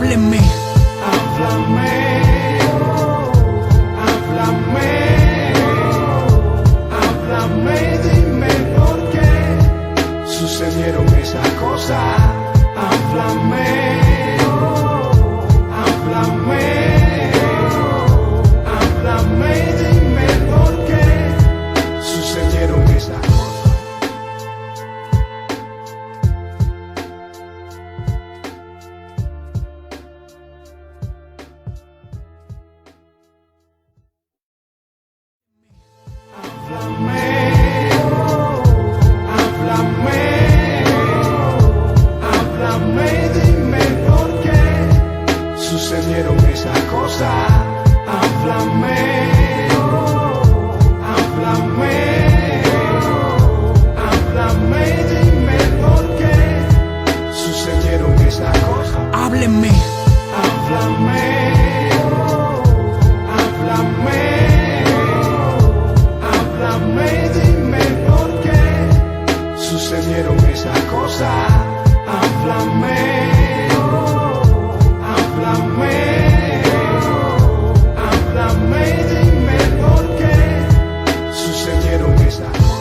Háblenme. Háblame, háblame, háblame, dime por qué sucedieron esas cosas. Háblame, háblame, háblame, dime por qué sucedieron esas cosas. Háblame, háblame, háblame, dime por qué sucedieron esas cosas. Háblame, háblame, háblame, dime por qué sucedieron esas cosas. Háblenme. Háblame, háblame, háblame, dime por qué sucedieron esas cosas. Háblame, háblame, háblame, dime por qué sucedieron esas cosas.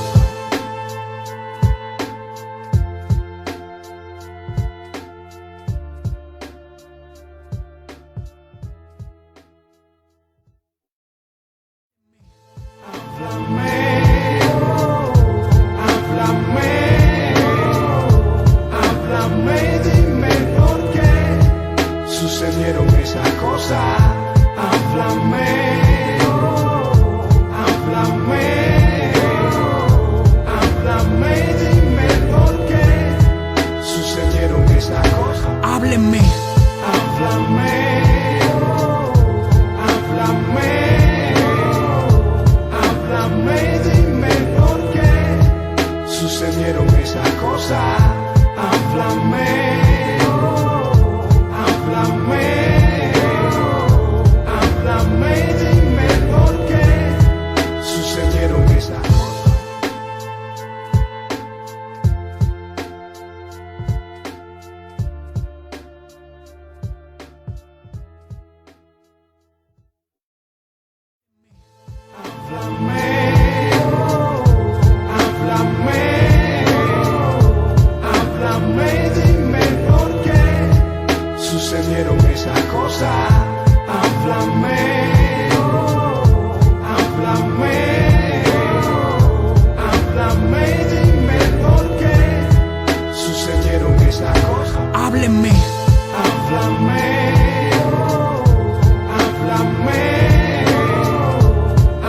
Háblame, háblame, háblame, dime por qué sucedieron esas cosas. Háblame, háblame, háblame, dime por qué sucedieron esas cosas. Háblenme. Háblame, háblame, háblame, dime por qué sucedieron esas cosas. Háblame, háblame, háblame, dime por qué sucedieron esas cosas. Háblame, háblame, háblame, dime por qué sucedieron esas cosas. Háblame, háblame, háblame, dime por qué sucedieron esas cosas. Háblenme. Háblame, háblame,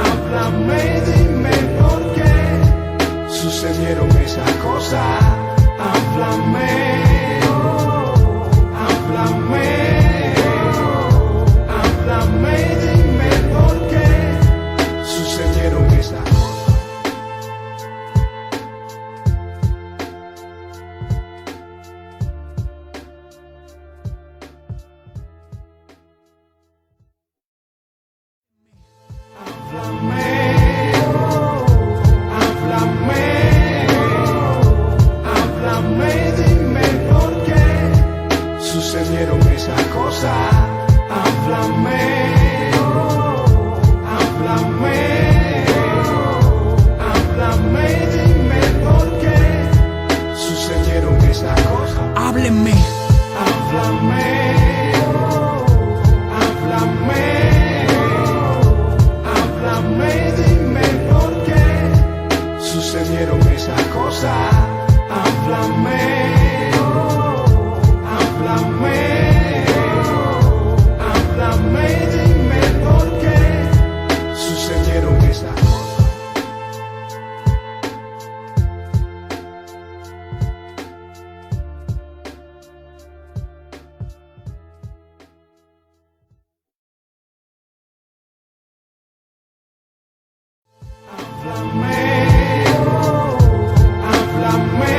háblame, dime por qué sucedieron esas cosas. Háblame, háblame, háblame, dime por qué sucedieron esas cosas. Háblame, háblame, háblame, dime por qué sucedieron esas cosas. Háblame, háblame, háblame, dime por qué sucedieron esas cosas. Háblenme. Háblame, háblame, háblame, dime por qué sucedieron esas cosas. Háblame, háblame, háblame, dime por qué sucedieron esas cosas. Háblame, háblame,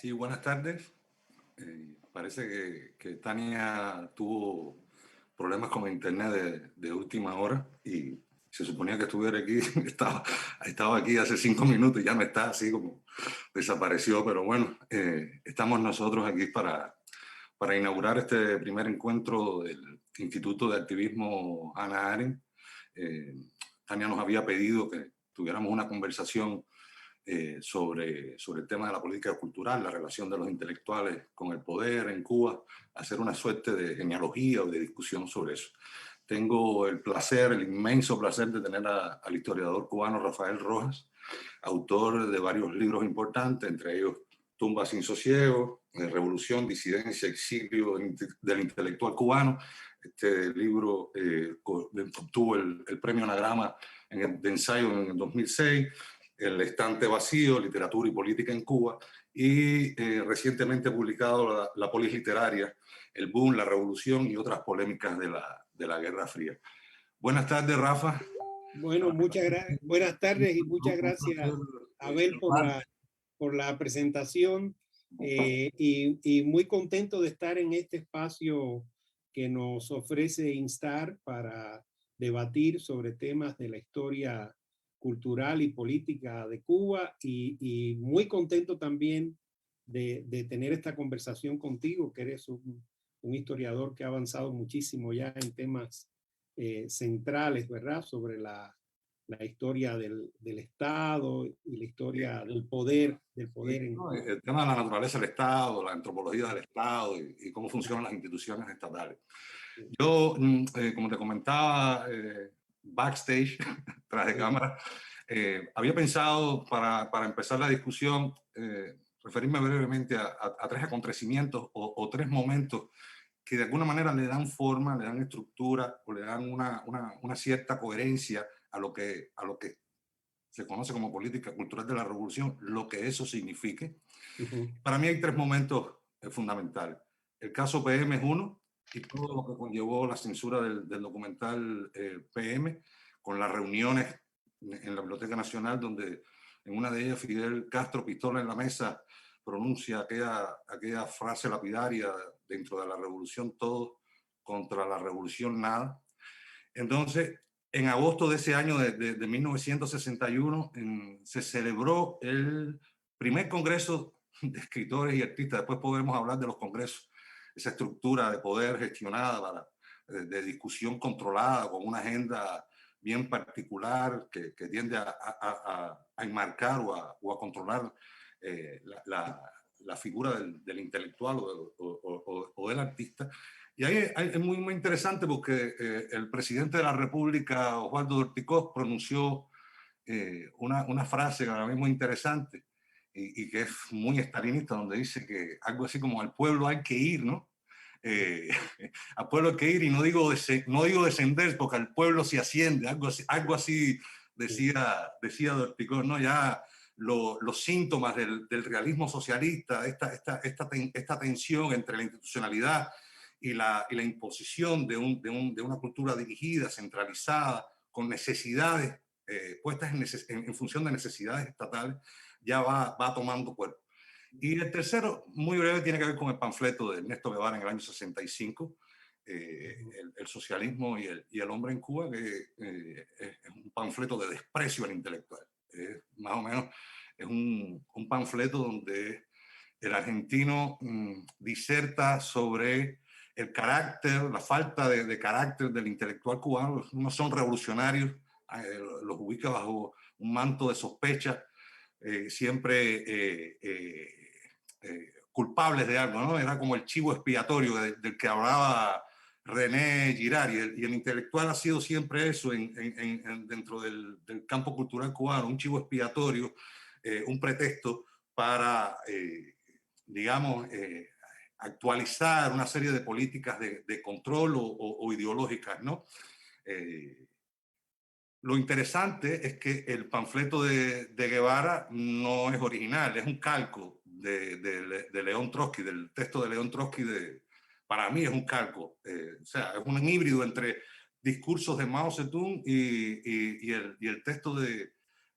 Sí, buenas tardes. Parece que Tania tuvo problemas con internet de última hora y se suponía que estuviera aquí. Estaba aquí hace 5 minutos y ya no está, así como desapareció. Pero bueno, estamos nosotros aquí para inaugurar este primer encuentro del Instituto de Activismo Hannah Arendt. Tania nos había pedido que tuviéramos una conversación sobre el tema de la política cultural, la relación de los intelectuales con el poder en Cuba, hacer una suerte de genealogía o de discusión sobre eso. Tengo el placer, el inmenso placer de tener al historiador cubano Rafael Rojas, autor de varios libros importantes, entre ellos Tumba sin sosiego, Revolución, Disidencia, Exilio del intelectual cubano. Este libro obtuvo el premio Anagrama de ensayo en el 2006. El estante vacío, literatura y política en Cuba, y recientemente publicado la polis literaria, el boom, la revolución y otras polémicas de la Guerra Fría. Buenas tardes, Rafa. Bueno, buenas tardes y muchas gracias, Abel, por la presentación y muy contento de estar en este espacio que nos ofrece Instar para debatir sobre temas de la historia cultural y política de Cuba y muy contento también de tener esta conversación contigo, que eres un historiador que ha avanzado muchísimo ya en temas centrales, ¿verdad? Sobre la historia del Estado y la historia del poder en Cuba. El tema de la naturaleza del Estado, la antropología del Estado y cómo funcionan las instituciones estatales. Yo, como te comentaba, backstage, tras de cámara, había pensado para empezar la discusión referirme brevemente a tres acontecimientos o tres momentos que de alguna manera le dan forma, le dan estructura o le dan una cierta coherencia a lo que se conoce como política cultural de la revolución, lo que eso signifique. Para mí hay tres momentos fundamentales. El caso PM es uno, y todo lo que conllevó la censura del documental PM, con las reuniones en la Biblioteca Nacional, donde en una de ellas Fidel Castro, pistola en la mesa, pronuncia aquella frase lapidaria: dentro de la revolución todo, contra la revolución nada. Entonces, en agosto de ese año de 1961 se celebró el primer congreso de escritores y artistas. Después podremos hablar de los congresos, esa estructura de poder gestionada de discusión controlada con una agenda bien particular que tiende a enmarcar o a controlar la figura del intelectual o del artista. Y ahí es muy, muy interesante porque el presidente de la República, Osvaldo Dorticós, pronunció una frase que para mí es muy interesante y que es muy estalinista, donde dice que algo así como al pueblo hay que ir, ¿no? Al pueblo hay que ir, y no digo descender, porque al pueblo se asciende, algo así decía Dorticós, ¿no? Ya los síntomas del realismo socialista, esta tensión entre la institucionalidad y la imposición de una cultura dirigida, centralizada, con necesidades puestas en función de necesidades estatales, ya va tomando cuerpo. Y el tercero, muy breve, tiene que ver con el panfleto de Ernesto Guevara en el año 65, el socialismo y el hombre en Cuba, que es un panfleto de desprecio al intelectual. Más o menos es un panfleto donde el argentino diserta sobre el carácter, la falta de carácter del intelectual cubano. No son revolucionarios, los ubica bajo un manto de sospecha, siempre culpables de algo, ¿no? Era como el chivo expiatorio del que hablaba René Girard, y el intelectual ha sido siempre eso dentro del campo cultural cubano, un chivo expiatorio, un pretexto para, digamos, actualizar una serie de políticas de control o ideológicas, ¿no? Lo interesante es que el panfleto de Guevara no es original, es un calco de León Trotsky, del texto de León Trotsky. Para mí es un calco, o sea, es un híbrido entre discursos de Mao Zedong y el texto de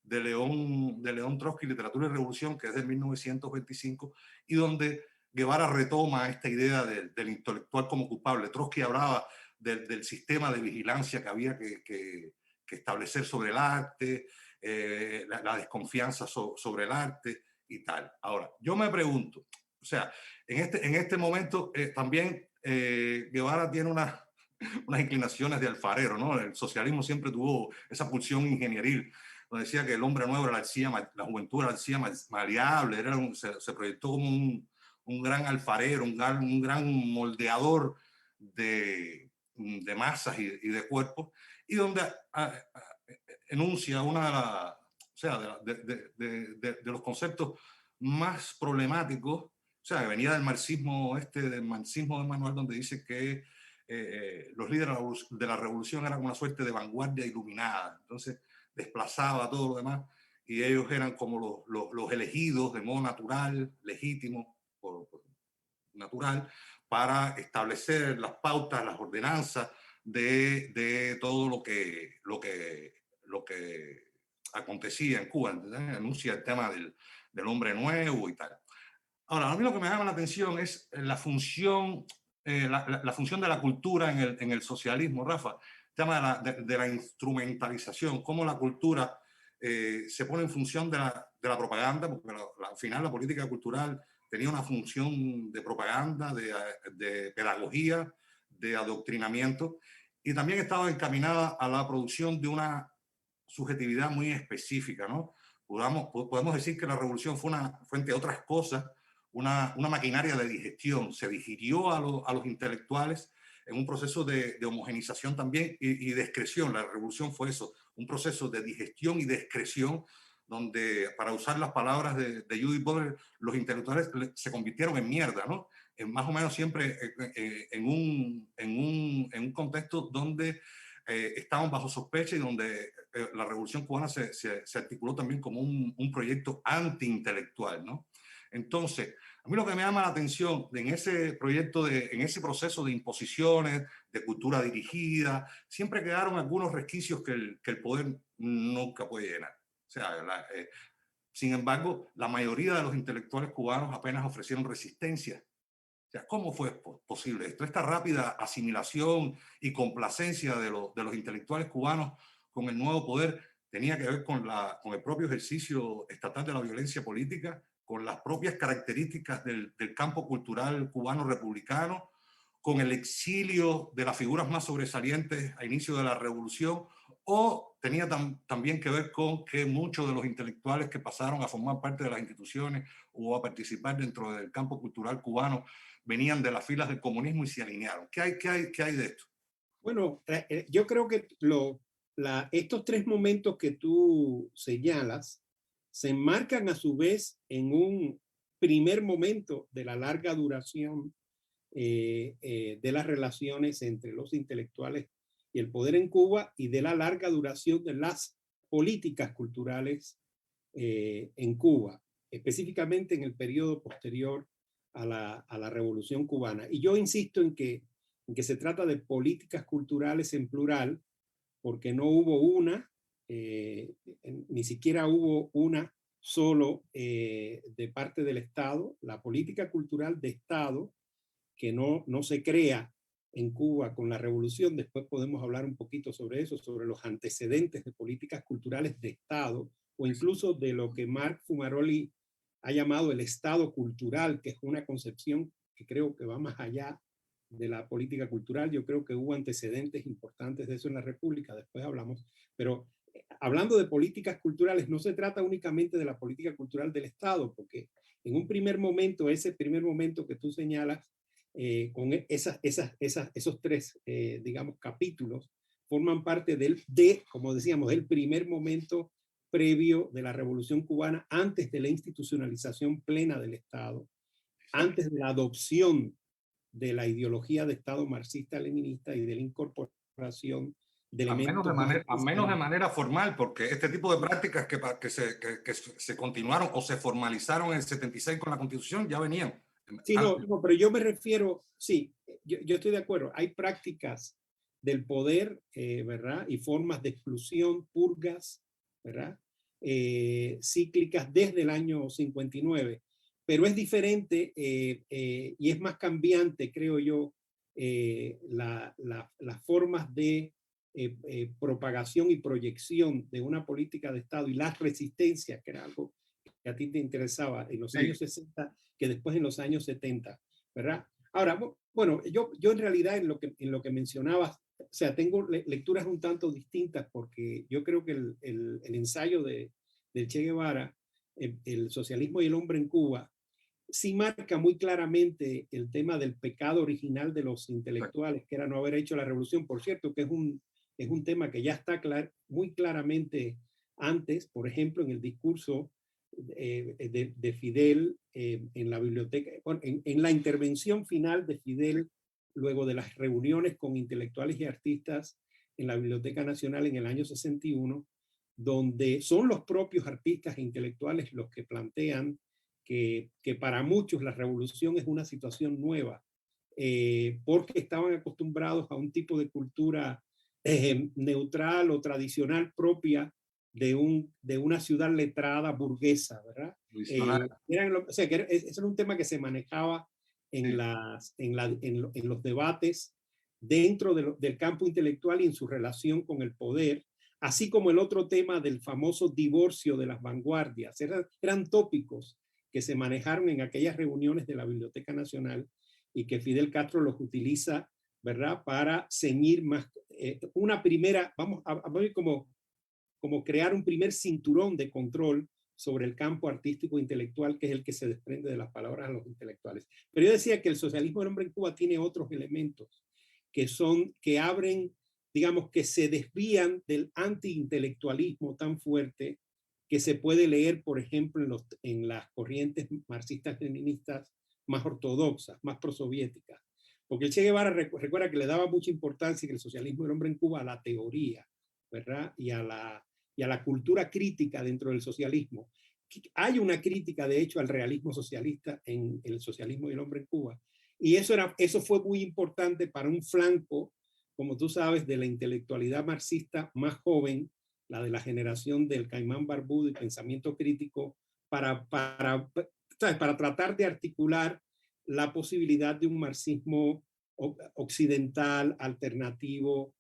de León Trotsky, Literatura y Revolución, que es de 1925, y donde Guevara retoma esta idea del intelectual como culpable. Trotsky hablaba del sistema de vigilancia que había que establecer sobre el arte, la desconfianza sobre el arte y tal. Ahora, yo me pregunto, o sea, en este momento también Guevara tiene unas inclinaciones de alfarero, ¿no? El socialismo siempre tuvo esa pulsión ingenieril, donde decía que el hombre nuevo era la arcilla, la juventud era la arcilla maleable, se proyectó como un gran alfarero, un gran moldeador de masas y de cuerpos, y donde enuncia o sea, de los conceptos más problemáticos, o sea, venía del marxismo del marxismo de Manuel, donde dice que los líderes de la revolución eran una suerte de vanguardia iluminada, entonces desplazaba todo lo demás, y ellos eran como los elegidos de modo natural, legítimo, natural, para establecer las pautas, las ordenanzas de todo lo que acontecía en Cuba. ¿Entendés? Anuncia el tema del hombre nuevo y tal. Ahora, a mí lo que me llama la atención es la función, la función de la cultura en el socialismo, Rafa. El tema de la instrumentalización, cómo la cultura se pone en función de la propaganda, porque al final la política cultural tenía una función de propaganda, de pedagogía, de adoctrinamiento, y también estaba encaminada a la producción de una subjetividad muy específica, ¿no? Podemos decir que la revolución fue, entre otras cosas, una maquinaria de digestión. Se digirió a los intelectuales en un proceso de homogenización también y de excreción. La revolución fue eso, un proceso de digestión y de excreción, donde, para usar las palabras de Judith Butler, los intelectuales se convirtieron en mierda, ¿no? Más o menos siempre en un contexto donde estaban bajo sospecha y donde la Revolución Cubana se articuló también como un proyecto antiintelectual, ¿no? Entonces, a mí lo que me llama la atención en ese proyecto, en ese proceso de imposiciones, de cultura dirigida, siempre quedaron algunos resquicios que el poder nunca puede llenar. O sea, sin embargo, la mayoría de los intelectuales cubanos apenas ofrecieron resistencia. O sea, ¿cómo fue posible esto? Esta rápida asimilación y complacencia de los intelectuales cubanos con el nuevo poder tenía que ver con el propio ejercicio estatal de la violencia política, con las propias características del campo cultural cubano republicano, con el exilio de las figuras más sobresalientes a inicio de la revolución, o tenía también que ver con que muchos de los intelectuales que pasaron a formar parte de las instituciones o a participar dentro del campo cultural cubano venían de las filas del comunismo y se alinearon. ¿Qué hay de esto? Bueno, yo creo que estos tres momentos que tú señalas se enmarcan a su vez en un primer momento de la larga duración de las relaciones entre los intelectuales y el poder en Cuba, y de la larga duración de las políticas culturales en Cuba, específicamente en el periodo posterior a la Revolución Cubana. Y yo insisto en que se trata de políticas culturales en plural, porque no hubo una, ni siquiera hubo una solo de parte del Estado. La política cultural de Estado, que no se crea en Cuba con la revolución, después podemos hablar un poquito sobre eso, sobre los antecedentes de políticas culturales de Estado, o incluso de lo que Marc Fumaroli ha llamado el Estado cultural, que es una concepción que creo que va más allá de la política cultural. Yo creo que hubo antecedentes importantes de eso en la República, después hablamos, pero hablando de políticas culturales, no se trata únicamente de la política cultural del Estado, porque en un primer momento, ese primer momento que tú señalas, con esos tres, digamos, capítulos, forman parte como decíamos, del primer momento previo de la Revolución Cubana, antes de la institucionalización plena del Estado, antes de la adopción de la ideología de Estado marxista-leninista y de la incorporación de elementos... Al menos de manera formal, porque este tipo de prácticas que se continuaron o se formalizaron en el 76 con la Constitución ya venían. Sí, no, pero yo me refiero, sí, yo estoy de acuerdo, hay prácticas del poder, ¿verdad? Y formas de exclusión, purgas, ¿verdad? cíclicas desde el año 59, pero es diferente y es más cambiante, creo yo, las formas de propagación y proyección de una política de Estado y las resistencias, que era algo que a ti te interesaba en los años 60, que después en los años 70, ¿verdad? Ahora, bueno, yo en realidad en lo que mencionabas, o sea, tengo lecturas un tanto distintas porque yo creo que el ensayo del Che Guevara, el socialismo y el hombre en Cuba, sí marca muy claramente el tema del pecado original de los intelectuales, que era no haber hecho la revolución. Por cierto, que es un tema que ya está muy claramente antes, por ejemplo, en el discurso de Fidel en la biblioteca, bueno, en la intervención final de Fidel, luego de las reuniones con intelectuales y artistas en la Biblioteca Nacional en el año 61, donde son los propios artistas e intelectuales los que plantean que para muchos la revolución es una situación nueva, porque estaban acostumbrados a un tipo de cultura neutral o tradicional propia de una ciudad letrada burguesa, ¿verdad? O sea, que eso era un tema que se manejaba en los debates dentro del campo intelectual y en su relación con el poder, así como el otro tema del famoso divorcio de las vanguardias. Eran tópicos que se manejaron en aquellas reuniones de la Biblioteca Nacional y que Fidel Castro los utiliza, ¿verdad?, para ceñir más una primera, vamos a ver como crear un primer cinturón de control sobre el campo artístico e intelectual, que es el que se desprende de las palabras de los intelectuales. Pero yo decía que el socialismo del hombre en Cuba tiene otros elementos que abren, digamos, que se desvían del antiintelectualismo tan fuerte que se puede leer, por ejemplo, en las corrientes marxistas-leninistas más ortodoxas, más prosoviéticas. Porque el Che Guevara recuerda que le daba mucha importancia, que el socialismo del hombre en Cuba, a la teoría, ¿verdad? Y a la cultura crítica dentro del socialismo. Hay una crítica, de hecho, al realismo socialista en el socialismo y el hombre en Cuba. Y eso fue muy importante para un flanco, como tú sabes, de la intelectualidad marxista más joven, la de la generación del Caimán Barbudo y pensamiento crítico, para tratar de articular la posibilidad de un marxismo occidental, alternativo,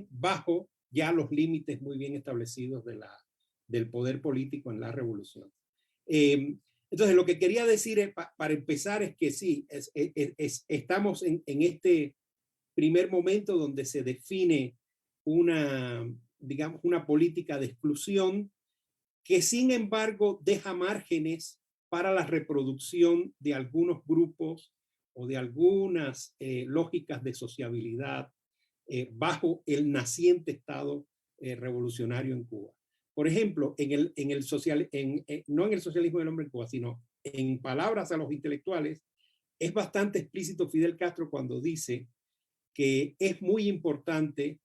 bajo ya los límites muy bien establecidos del poder político en la revolución. Entonces, lo que quería decir para empezar es que sí, estamos en este primer momento donde se define digamos, una política de exclusión que sin embargo deja márgenes para la reproducción de algunos grupos o de algunas lógicas de sociabilidad bajo el naciente Estado revolucionario en Cuba. Por ejemplo, no en el socialismo del hombre en Cuba, sino en palabras a los intelectuales, es bastante explícito Fidel Castro cuando dice que es muy importante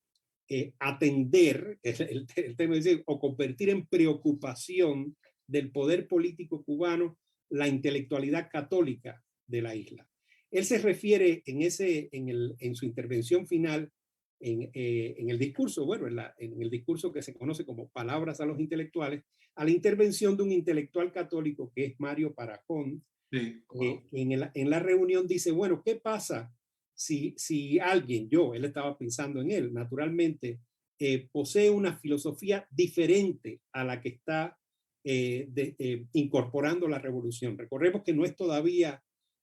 atender, el tema de decir, o convertir en preocupación del poder político cubano la intelectualidad católica de la isla. Él se refiere en su intervención final, en el discurso, bueno, en el discurso que se conoce como Palabras a los intelectuales, a la intervención de un intelectual católico que es Mario Parajón, en la reunión dice, bueno, ¿qué pasa si alguien, él estaba pensando en él, naturalmente, posee una filosofía diferente a la que está incorporando la revolución? Recordemos que no es todavía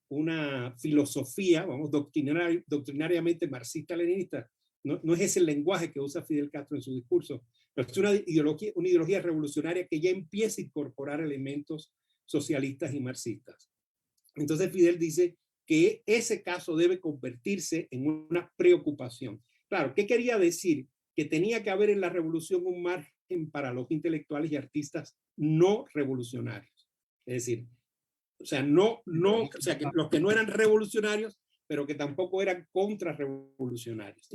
una filosofía, vamos, doctrinariamente marxista-leninista, no es ese el lenguaje que usa Fidel Castro en su discurso, pero es una ideología revolucionaria que ya empieza a incorporar elementos socialistas y marxistas. Entonces Fidel dice que ese caso debe convertirse en una preocupación. Claro, ¿qué quería decir? Que tenía que haber en la revolución un margen para los intelectuales y artistas no revolucionarios. Es decir, o sea, que los que no eran revolucionarios, pero que tampoco eran contrarrevolucionarios.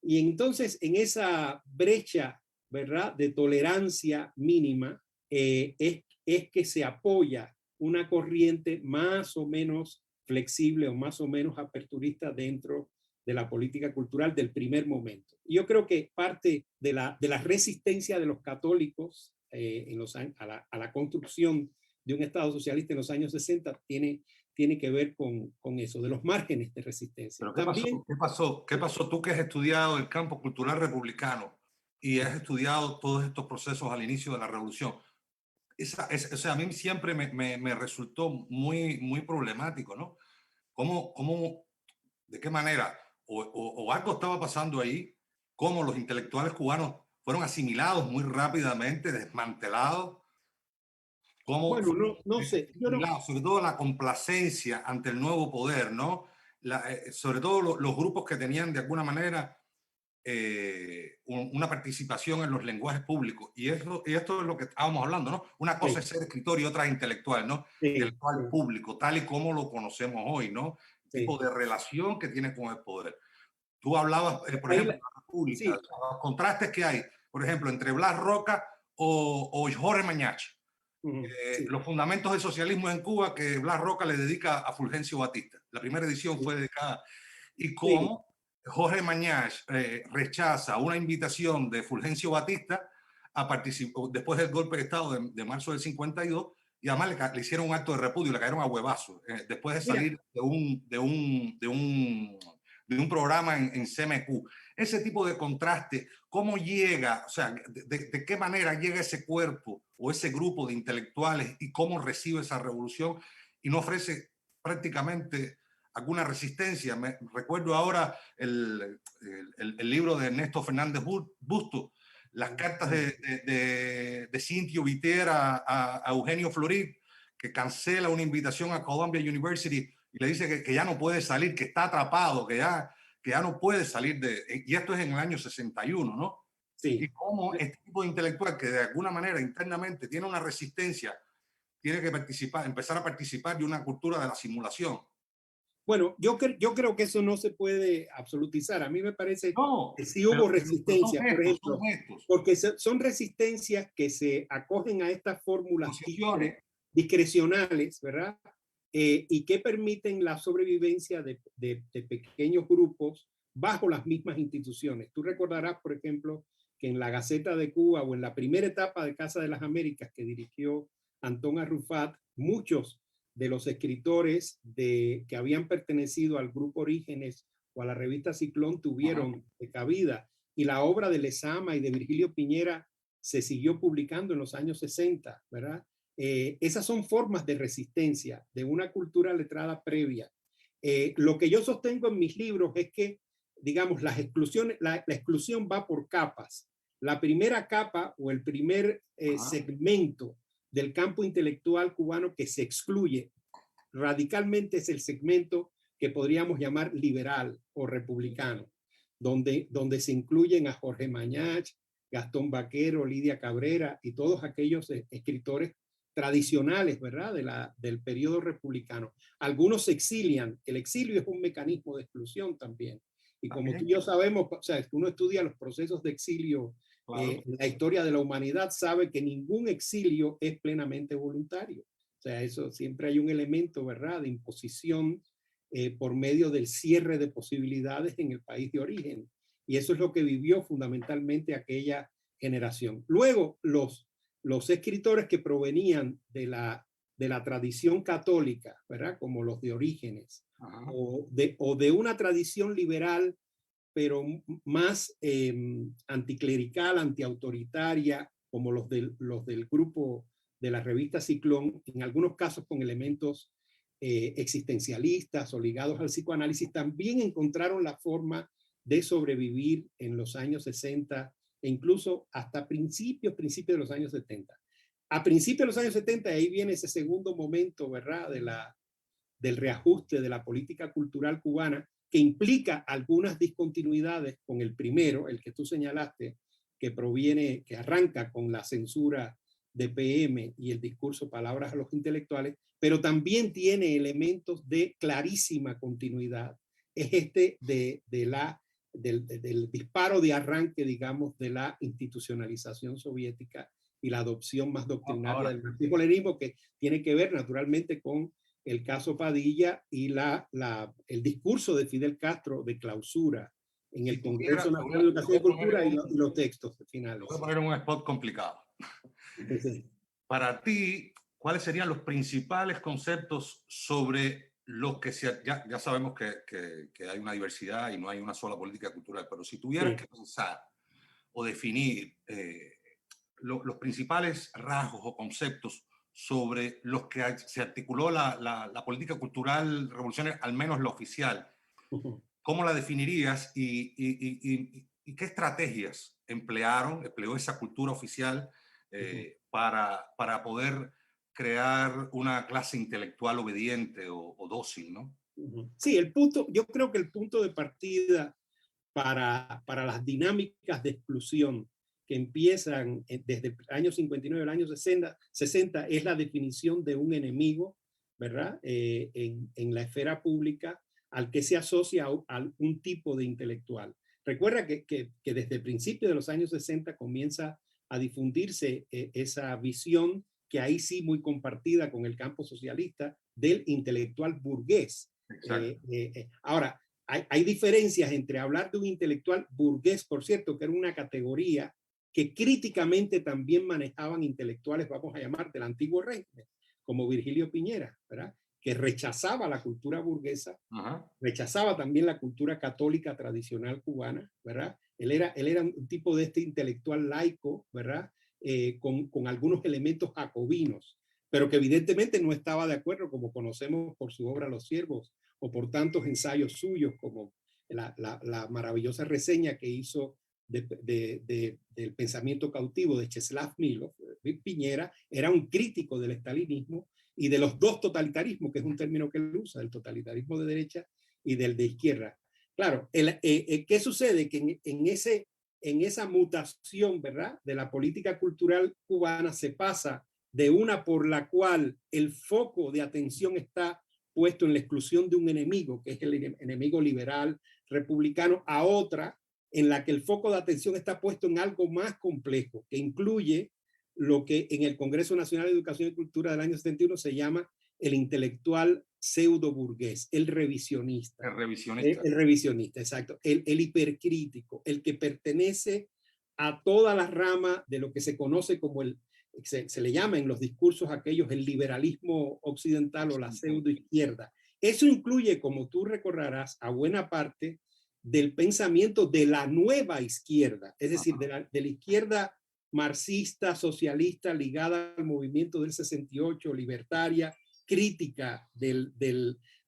Y entonces, en esa brecha, ¿verdad?, de tolerancia mínima, es que se apoya una corriente más o menos flexible o más o menos aperturista dentro de la política cultural del primer momento. Y yo creo que parte de la resistencia de los católicos a la construcción de un Estado socialista en los años 60 tiene que ver con eso, de los márgenes de resistencia. Pero ¿qué pasó? Tú que has estudiado el campo cultural republicano y has estudiado todos estos procesos al inicio de la revolución. O sea, a mí siempre me resultó muy problemático, ¿no? ¿De qué manera? O algo estaba pasando ahí, cómo los intelectuales cubanos fueron asimilados muy rápidamente, desmantelados. Bueno, no sé. Sobre todo la complacencia ante el nuevo poder, ¿no? Sobre todo los grupos que tenían de alguna manera una participación en los lenguajes públicos. Y esto es lo que estábamos hablando, ¿no? Una cosa es ser escritor y otra es intelectual, ¿no? Intelectual público, tal y como lo conocemos hoy, ¿no? El tipo de relación que tiene con el poder. Tú hablabas, por ejemplo, de la República, los contrastes que hay, por ejemplo, entre Blas Roca o Jorge Mañach. Los fundamentos del socialismo en Cuba que Blas Roca le dedica a Fulgencio Batista. La primera edición fue dedicada. Y cómo Jorge Mañach rechaza una invitación de Fulgencio Batista a participar después del golpe de Estado de marzo del 52, y además le hicieron un acto de repudio, le cayeron a huevazos después de salir de un programa en CMQ. Ese tipo de contraste, ¿cómo llega? O sea, ¿de qué manera llega ese cuerpo o ese grupo de intelectuales y cómo recibe esa revolución y no ofrece prácticamente alguna resistencia? Recuerdo ahora el libro de Ernesto Fernández Bustos, las cartas de Cintio Viter a Eugenio Florid, que cancela una invitación a Columbia University y le dice que ya no puede salir, que está atrapado, que ya no puede salir y esto es en el año 61, ¿no? Sí. Y cómo este tipo de intelectual que de alguna manera internamente tiene una resistencia, tiene que empezar a participar de una cultura de la simulación. Bueno, yo creo que eso no se puede absolutizar. A mí me parece que sí hubo resistencia, por ejemplo, porque son resistencias que se acogen a estas fórmulas discrecionales, ¿verdad? Y que permiten la sobrevivencia de pequeños grupos bajo las mismas instituciones. Tú recordarás, por ejemplo, que en la Gaceta de Cuba o en la primera etapa de Casa de las Américas que dirigió Antón Arrufat, muchos de los escritores que habían pertenecido al Grupo Orígenes o a la revista Ciclón tuvieron cabida, y la obra de Lezama y de Virgilio Piñera se siguió publicando en los años 60, ¿verdad? Esas son formas de resistencia de una cultura letrada previa. Lo que yo sostengo en mis libros es que, digamos, la exclusión va por capas. La primera capa o el primer segmento del campo intelectual cubano que se excluye radicalmente es el segmento que podríamos llamar liberal o republicano, donde se incluyen a Jorge Mañach, Gastón Vaquero, Lidia Cabrera y todos aquellos escritores tradicionales, ¿verdad? Del periodo republicano. Algunos se exilian. El exilio es un mecanismo de exclusión también. Y como tú y yo sabemos, o sea, uno estudia los procesos de exilio, la historia de la humanidad, sabe que ningún exilio es plenamente voluntario. O sea, eso siempre hay un elemento, ¿verdad?, de imposición por medio del cierre de posibilidades en el país de origen. Y eso es lo que vivió fundamentalmente aquella generación. Luego, los escritores que provenían de la tradición católica, ¿verdad?, como los de Orígenes, o de una tradición liberal, pero más anticlerical, antiautoritaria, como los del grupo de la revista Ciclón, en algunos casos con elementos existencialistas o ligados al psicoanálisis, también encontraron la forma de sobrevivir en los años 60 e incluso hasta principios de los años 70. A principios de los años 70, ahí viene ese segundo momento, ¿verdad?, del reajuste de la política cultural cubana, que implica algunas discontinuidades con el primero, el que tú señalaste, que arranca con la censura de PM y el discurso Palabras a los intelectuales, pero también tiene elementos de clarísima continuidad. Es del disparo de arranque, digamos, de la institucionalización soviética y la adopción más doctrinaria del marxismo-leninismo, que tiene que ver naturalmente con el caso Padilla y el discurso de Fidel Castro de clausura en el Congreso Nacional de Educación y Cultura y los textos finales. Voy a poner un spot complicado. Sí. Para ti, ¿cuáles serían los principales conceptos sobre los que ya sabemos que hay una diversidad y no hay una sola política cultural, pero si tuvieras que pensar o definir los principales rasgos o conceptos sobre los que se articuló la política cultural revolucionaria, al menos la oficial, ¿cómo la definirías y qué estrategias empleó esa cultura oficial para poder crear una clase intelectual obediente o dócil, ¿no? Sí, yo creo que el punto de partida para las dinámicas de exclusión que empiezan desde el año 59 al año 60 es la definición de un enemigo, ¿verdad? En la esfera pública al que se asocia a un tipo de intelectual. Recuerda que desde el principio de los años 60 comienza a difundirse esa visión que ahí sí muy compartida con el campo socialista del intelectual burgués. Ahora, hay diferencias entre hablar de un intelectual burgués, por cierto, que era una categoría que críticamente también manejaban intelectuales, vamos a llamar, del antiguo régimen, como Virgilio Piñera, ¿verdad? Que rechazaba la cultura burguesa, rechazaba también la cultura católica tradicional cubana, ¿verdad? Él era un tipo de este intelectual laico, ¿verdad? Con algunos elementos jacobinos, pero que evidentemente no estaba de acuerdo, como conocemos por su obra Los Siervos, o por tantos ensayos suyos, como la maravillosa reseña que hizo del pensamiento cautivo de Czeslaw Milosz. Piñera era un crítico del estalinismo y de los dos totalitarismos, que es un término que él usa, el totalitarismo de derecha y del de izquierda. Claro, ¿qué sucede? Que en esa mutación, ¿verdad?, de la política cultural cubana se pasa de una por la cual el foco de atención está puesto en la exclusión de un enemigo, que es el enemigo liberal republicano, a otra en la que el foco de atención está puesto en algo más complejo, que incluye lo que en el Congreso Nacional de Educación y Cultura del año 71 se llama el intelectual pseudo burgués, el revisionista. El revisionista. El revisionista, exacto. El hipercrítico, el que pertenece a toda la rama de lo que se conoce como se le llama en los discursos aquellos el liberalismo occidental o la pseudo izquierda. Eso incluye, como tú recordarás, a buena parte del pensamiento de la nueva izquierda, es decir, de la izquierda marxista, socialista, ligada al movimiento del 68, libertaria, crítica del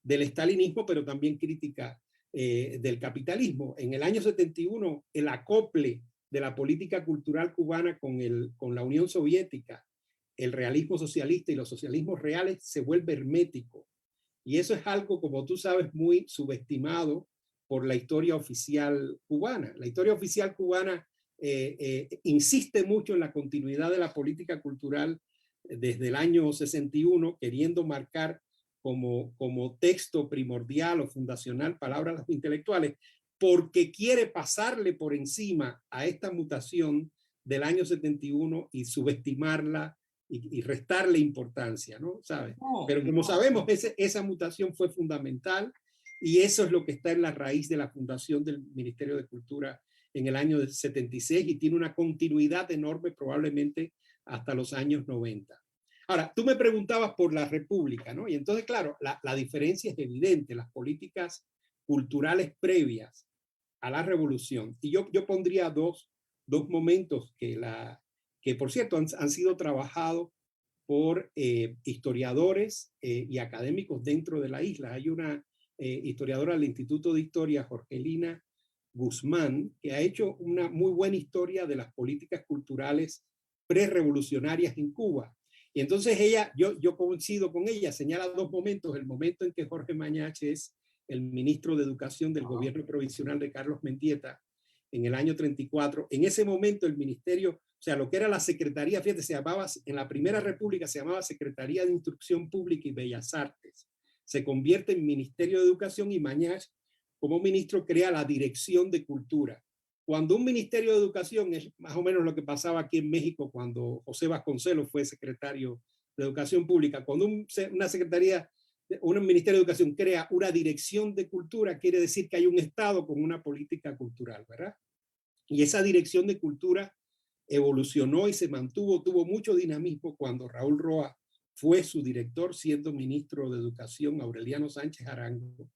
estalinismo, pero también crítica del capitalismo. En el año 71, el acople de la política cultural cubana con la Unión Soviética, el realismo socialista y los socialismos reales se vuelve hermético. Y eso es algo, como tú sabes, muy subestimado por la historia oficial cubana. La historia oficial cubana insiste mucho en la continuidad de la política cultural desde el año 61, queriendo marcar como texto primordial o fundacional palabras de los intelectuales, porque quiere pasarle por encima a esta mutación del año 71 y subestimarla y restarle importancia, ¿no? ¿Sabes? Pero como sabemos, esa mutación fue fundamental y eso es lo que está en la raíz de la fundación del Ministerio de Cultura en el año 76 y tiene una continuidad enorme probablemente hasta los años 90. Ahora, tú me preguntabas por la República, ¿no? Y entonces, claro, la diferencia es evidente, las políticas culturales previas a la revolución. Y yo pondría dos momentos que por cierto, han sido trabajados por historiadores y académicos dentro de la isla. Hay una historiadora del Instituto de Historia, Jorgelina Guzmán, que ha hecho una muy buena historia de las políticas culturales prerevolucionarias en Cuba. Y entonces yo coincido con ella, señala dos momentos: el momento en que Jorge Mañache es el ministro de Educación del gobierno provisional de Carlos Mendieta en el año 34. En ese momento el ministerio, o sea, lo que era la Secretaría, fíjate, se llamaba, en la Primera República se llamaba Secretaría de Instrucción Pública y Bellas Artes. Se convierte en Ministerio de Educación y Mañache, como ministro, crea la Dirección de Cultura. Cuando un Ministerio de Educación es más o menos lo que pasaba aquí en México cuando José Vasconcelos fue secretario de Educación Pública, cuando una secretaría, un Ministerio de Educación crea una Dirección de Cultura, quiere decir que hay un Estado con una política cultural, ¿verdad? Y esa Dirección de Cultura evolucionó y se mantuvo, tuvo mucho dinamismo cuando Raúl Roa fue su director, siendo ministro de Educación Aureliano Sánchez Arango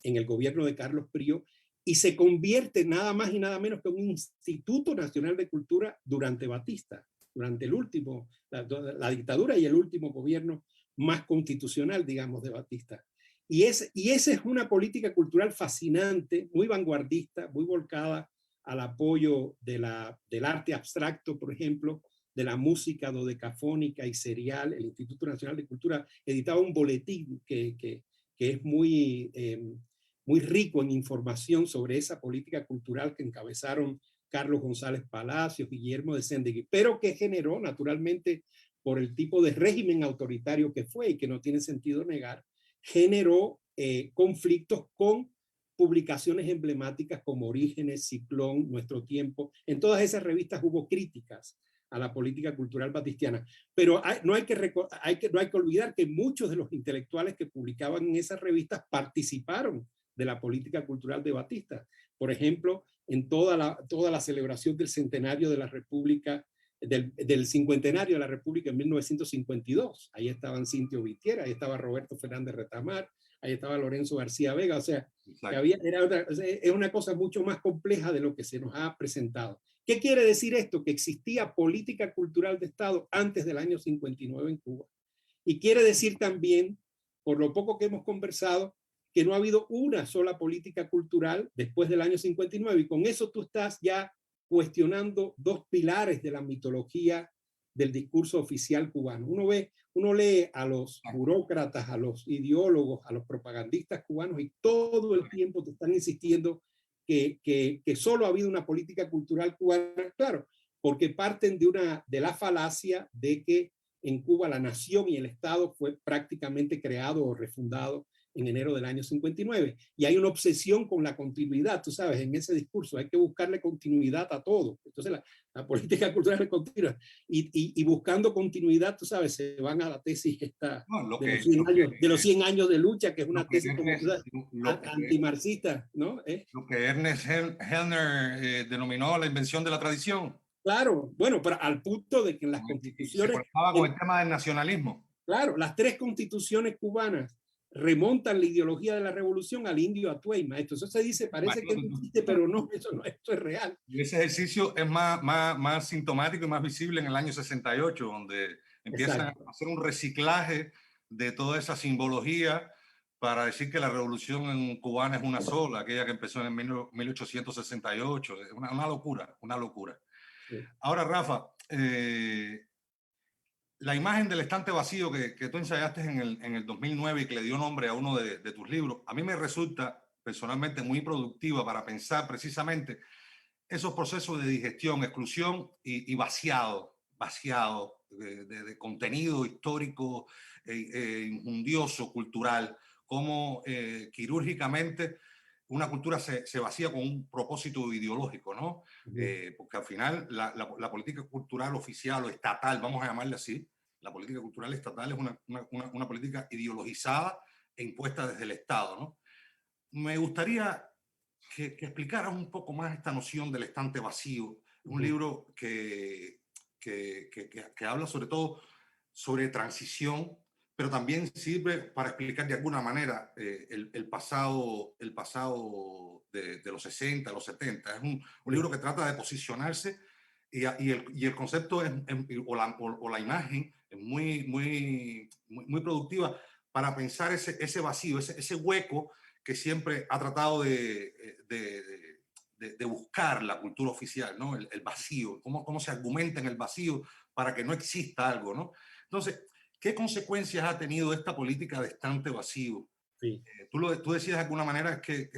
en el gobierno de Carlos Prío, y se convierte nada más y nada menos que un Instituto Nacional de Cultura durante Batista, durante el último, la dictadura y el último gobierno más constitucional, digamos, de Batista. Y esa es una política cultural fascinante, muy vanguardista, muy volcada al apoyo del arte abstracto, por ejemplo, de la música dodecafónica y serial. El Instituto Nacional de Cultura editaba un boletín que es muy rico en información sobre esa política cultural que encabezaron Carlos González Palacios, Guillermo de Sendegui, pero que generó, naturalmente, por el tipo de régimen autoritario que fue y que no tiene sentido negar, generó conflictos con publicaciones emblemáticas como Orígenes, Ciclón, Nuestro Tiempo. En todas esas revistas hubo críticas a la política cultural batistiana, pero no hay que olvidar que muchos de los intelectuales que publicaban en esas revistas participaron de la política cultural de Batista. Por ejemplo, en toda la celebración del centenario de la República, del cincuentenario de la República en 1952. Ahí estaban Cintio Vitiera, ahí estaba Roberto Fernández Retamar, ahí estaba Lorenzo García Vega, o sea, es una cosa mucho más compleja de lo que se nos ha presentado. ¿Qué quiere decir esto? Que existía política cultural de Estado antes del año 59 en Cuba. Y quiere decir también, por lo poco que hemos conversado, que no ha habido una sola política cultural después del año 59. Y con eso tú estás ya cuestionando dos pilares de la mitología del discurso oficial cubano. Uno lee a los burócratas, a los ideólogos, a los propagandistas cubanos y todo el tiempo te están insistiendo que solo ha habido una política cultural cubana, claro, porque parten de la falacia de que en Cuba la nación y el Estado fue prácticamente creado o refundado en enero del año 59. Y hay una obsesión con la continuidad, tú sabes, en ese discurso. Hay que buscarle continuidad a todo. Entonces la política cultural es continua. Y buscando continuidad, tú sabes, se van a la tesis esta de los 100 años de lucha, que es una tesis antimarxista, ¿no? Lo que Ernest Hellner denominó la invención de la tradición. Claro, bueno, pero al punto de que en las constituciones... Se conectaba con el tema del nacionalismo. Claro, las tres constituciones cubanas remontan la ideología de la revolución al indio Atuey, maestro. Eso se dice, parece que existe, pero no, esto es real. Y ese ejercicio es más sintomático y más visible en el año 68, donde empiezan a hacer un reciclaje de toda esa simbología para decir que la revolución cubana es una sola, aquella que empezó en 1868. Es una locura, una locura. Sí. Ahora, Rafa, la imagen del estante vacío que tú ensayaste en el 2009 y que le dio nombre a uno de tus libros, a mí me resulta personalmente muy productiva para pensar precisamente esos procesos de digestión, exclusión y vaciado de contenido histórico, injundioso, cultural, cómo quirúrgicamente una cultura se vacía con un propósito ideológico, ¿no? Porque al final la política cultural oficial o estatal, vamos a llamarle así, la política cultural estatal es una política ideologizada e impuesta desde el Estado, ¿no? Me gustaría que explicaras un poco más esta noción del estante vacío. Un libro que habla sobre todo sobre transición, pero también sirve para explicar de alguna manera el pasado de los 60, los 70. Es un libro que trata de posicionarse y el concepto o la imagen es muy productiva para pensar ese vacío, ese hueco que siempre ha tratado de buscar la cultura oficial, ¿no? El vacío, cómo se argumenta en el vacío para que no exista algo, ¿no? Entonces, ¿qué consecuencias ha tenido esta política de estante vacío? Sí. Tú decías de alguna manera que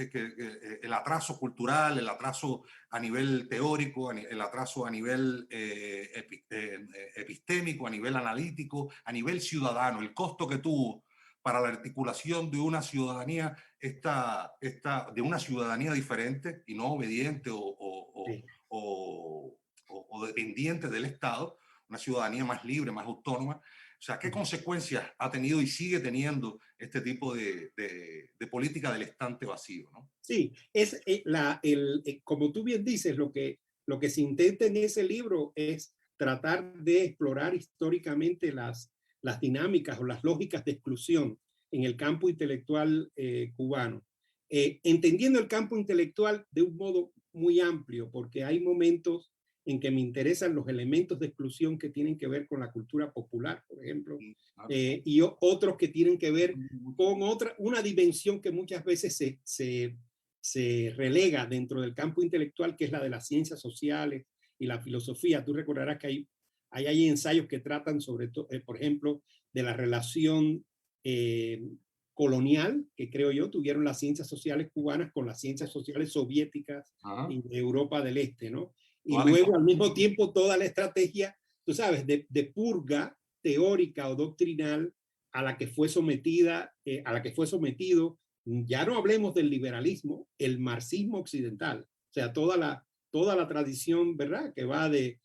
el atraso cultural, el atraso a nivel teórico, el atraso a nivel epistémico, a nivel analítico, a nivel ciudadano, el costo que tuvo para la articulación de una ciudadanía, de una ciudadanía diferente y no obediente o dependiente del Estado, una ciudadanía más libre, más autónoma. O sea, ¿qué consecuencias ha tenido y sigue teniendo este tipo de política del estante vacío, ¿no? Sí, como tú bien dices, lo que lo que se intenta en ese libro es tratar de explorar históricamente las dinámicas o las lógicas de exclusión en el campo intelectual cubano. Entendiendo el campo intelectual de un modo muy amplio, porque hay momentos en que me interesan los elementos de exclusión que tienen que ver con la cultura popular, por ejemplo, y otros que tienen que ver con una dimensión que muchas veces se relega dentro del campo intelectual, que es la de las ciencias sociales y la filosofía. Tú recordarás que hay ensayos que tratan sobre todo, por ejemplo, de la relación colonial, que creo yo tuvieron las ciencias sociales cubanas con las ciencias sociales soviéticas y de Europa del Este, ¿no? Y luego al mismo tiempo toda la estrategia, tú sabes, de purga teórica o doctrinal a la que fue sometido, ya no hablemos del liberalismo, el marxismo occidental, o sea, toda la tradición, ¿verdad? Que va de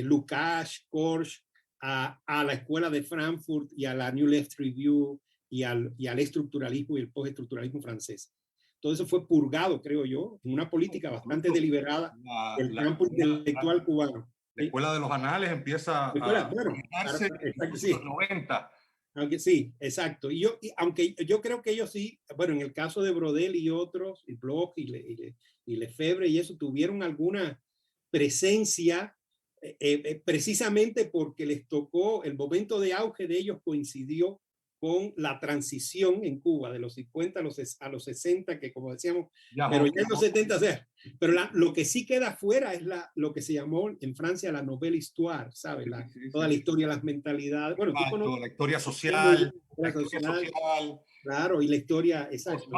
Lukács, Korsch, a la escuela de Frankfurt y a la New Left Review y al estructuralismo y el postestructuralismo francés. Todo eso fue purgado, creo yo, en una política bastante deliberada del campo intelectual cubano. La escuela de los anales empieza a originarse en los 90. Aunque sí, exacto. Y aunque yo creo que ellos sí, bueno, en el caso de Brodel y otros, y Bloch y Lefebvre y eso, tuvieron alguna presencia precisamente porque les tocó, el momento de auge de ellos coincidió con la transición en Cuba de los 50 a los 60, que como decíamos, pero ya en los 70, o sea, pero lo que sí queda fuera es lo que se llamó en Francia la nouvelle histoire, ¿sabes? Toda la historia, las mentalidades, bueno, la historia social, claro, y la historia, exacto.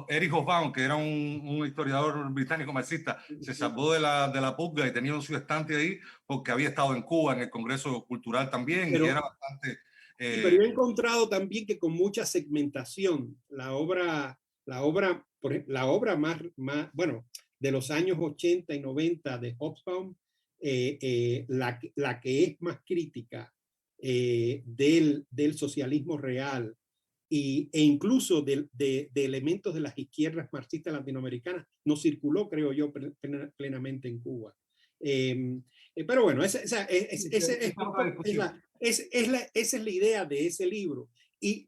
Erich Hobsbawm, que era un historiador británico marxista, se salvó de la purga y tenía un su estante ahí porque había estado en Cuba en el Congreso Cultural también, y era bastante... pero yo he encontrado también que con mucha segmentación, la obra más, bueno, de los años 80 y 90 de Hobsbawm, la que es más crítica del socialismo real e incluso de elementos de las izquierdas marxistas latinoamericanas, no circuló, creo yo, plenamente en Cuba. Pero bueno, esa es la idea de ese libro.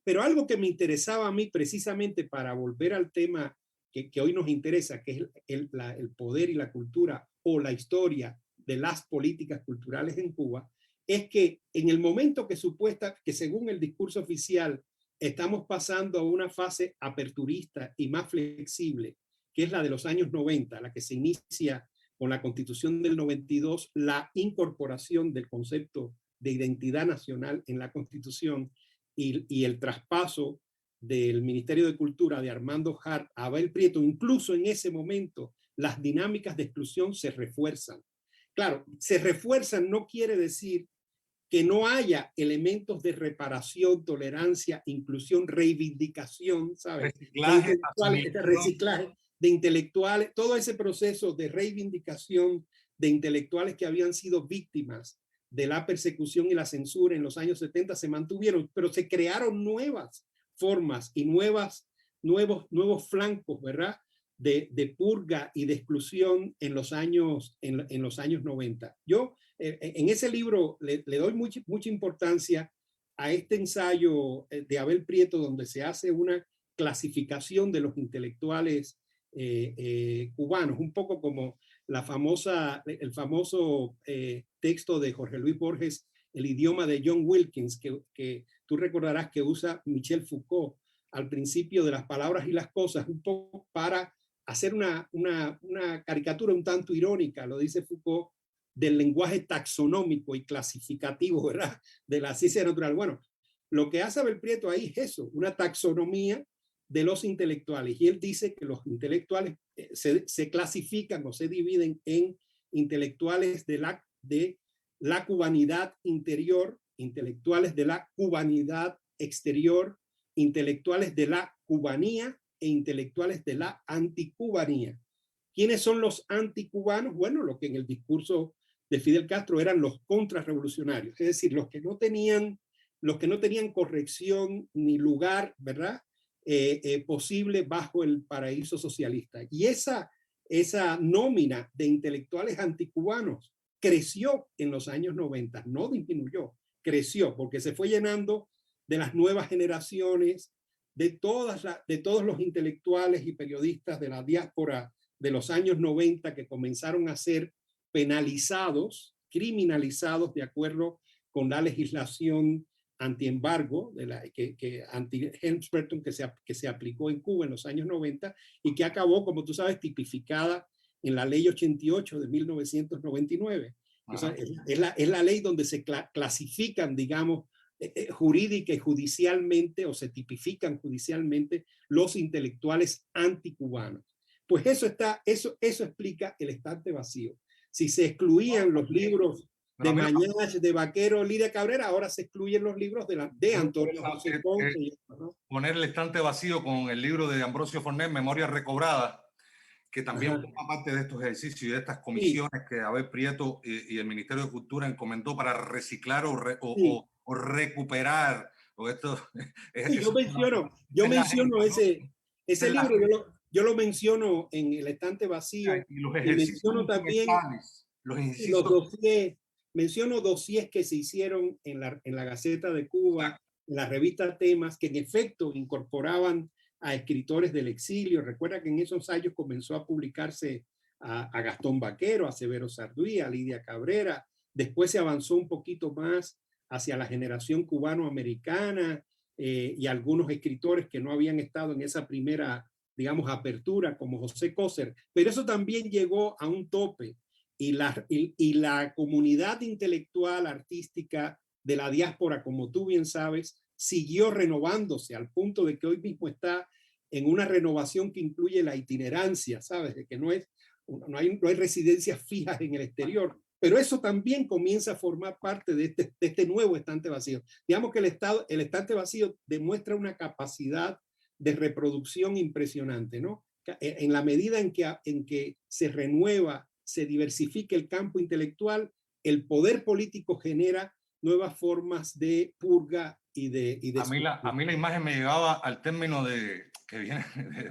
Pero algo que me interesaba a mí precisamente para volver al tema que hoy nos interesa, que es el poder y la cultura o la historia de las políticas culturales en Cuba, es que en el momento que según el discurso oficial estamos pasando a una fase aperturista y más flexible, que es la de los años 90, la que se inicia con la Constitución del 92, la incorporación del concepto de identidad nacional en la Constitución y el traspaso del Ministerio de Cultura de Armando Hart a Abel Prieto, incluso en ese momento las dinámicas de exclusión se refuerzan. Claro, se refuerzan no quiere decir que no haya elementos de reparación, tolerancia, inclusión, reivindicación, ¿sabes? Reciclaje de intelectuales, todo ese proceso de reivindicación de intelectuales que habían sido víctimas de la persecución y la censura en los años 70 se mantuvieron, pero se crearon nuevas formas y nuevos nuevos flancos, ¿verdad? De purga y de exclusión en los años 90. Yo en ese libro le doy mucha importancia a este ensayo de Abel Prieto, donde se hace una clasificación de los intelectuales cubanos, un poco como el famoso texto de Jorge Luis Borges, El idioma de John Wilkins, que tú recordarás que usa Michel Foucault al principio de Las palabras y las cosas, un poco para hacer una caricatura un tanto irónica, lo dice Foucault, del lenguaje taxonómico y clasificativo, ¿verdad?, de la ciencia natural. Bueno, lo que hace Abel Prieto ahí es eso, una taxonomía de los intelectuales. Y él dice que los intelectuales se clasifican o se dividen en intelectuales de la cubanidad interior, intelectuales de la cubanidad exterior, intelectuales de la cubanía e intelectuales de la anticubanía. ¿Quiénes son los anticubanos? Bueno, lo que en el discurso de Fidel Castro eran los contrarrevolucionarios, es decir, los que no tenían corrección ni lugar, ¿verdad?, posible bajo el paraíso socialista. Y esa esa nómina de intelectuales anticubanos creció en los años 90, no disminuyó, creció, porque se fue llenando de las nuevas generaciones, de todos los intelectuales y periodistas de la diáspora de los años 90 que comenzaron a ser penalizados, criminalizados de acuerdo con la legislación antiembargo, anti-Helms-Burton que se aplicó en Cuba en los años 90 y que acabó, como tú sabes, tipificada en la ley 88 de 1999. O sea, es la ley donde se clasifican, digamos, jurídica y judicialmente, o se tipifican judicialmente los intelectuales anticubanos. Pues eso explica el estante vacío. Si se excluían los libros de Mañach, de Vaquero, Lidia Cabrera, ahora se excluyen los libros de Antonio José Ponce. ¿No? Poner el estante vacío con el libro de Ambrosio Fornet, Memoria Recobrada, que también forma parte de estos ejercicios y de estas comisiones que Abel Prieto y el Ministerio de Cultura encomendó para reciclar o recuperar. O esto, yo menciono ese libro, yo lo menciono en el estante vacío. Y los ejercicios menciono también menciono dossiers que se hicieron en la Gaceta de Cuba, en la revista Temas, que en efecto incorporaban a escritores del exilio. Recuerda que en esos años comenzó a publicarse a Gastón Vaquero, a Severo Sarduí, a Lidia Cabrera. Después se avanzó un poquito más hacia la generación cubano-americana y algunos escritores que no habían estado en esa primera, digamos, apertura, como José Coser. Pero eso también llegó a un tope y la comunidad intelectual, artística de la diáspora, como tú bien sabes, siguió renovándose al punto de que hoy mismo está en una renovación que incluye la itinerancia, ¿sabes? De que no hay residencias fijas en el exterior. Pero eso también comienza a formar parte de este nuevo estante vacío. Digamos que el estante vacío demuestra una capacidad de reproducción impresionante, ¿no? En la medida en que se renueva, se diversifica el campo intelectual, el poder político genera nuevas formas de purga y de a mí la imagen me llevaba al término que viene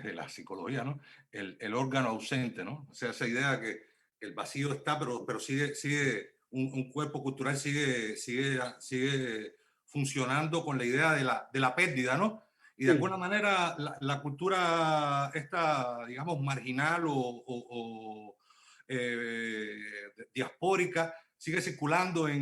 de la psicología, ¿no? El órgano ausente, ¿no? O sea, esa idea que el vacío está, pero sigue un cuerpo cultural sigue funcionando con la idea de la pérdida, ¿no? Y de alguna manera la cultura esta, digamos, marginal o diaspórica sigue circulando de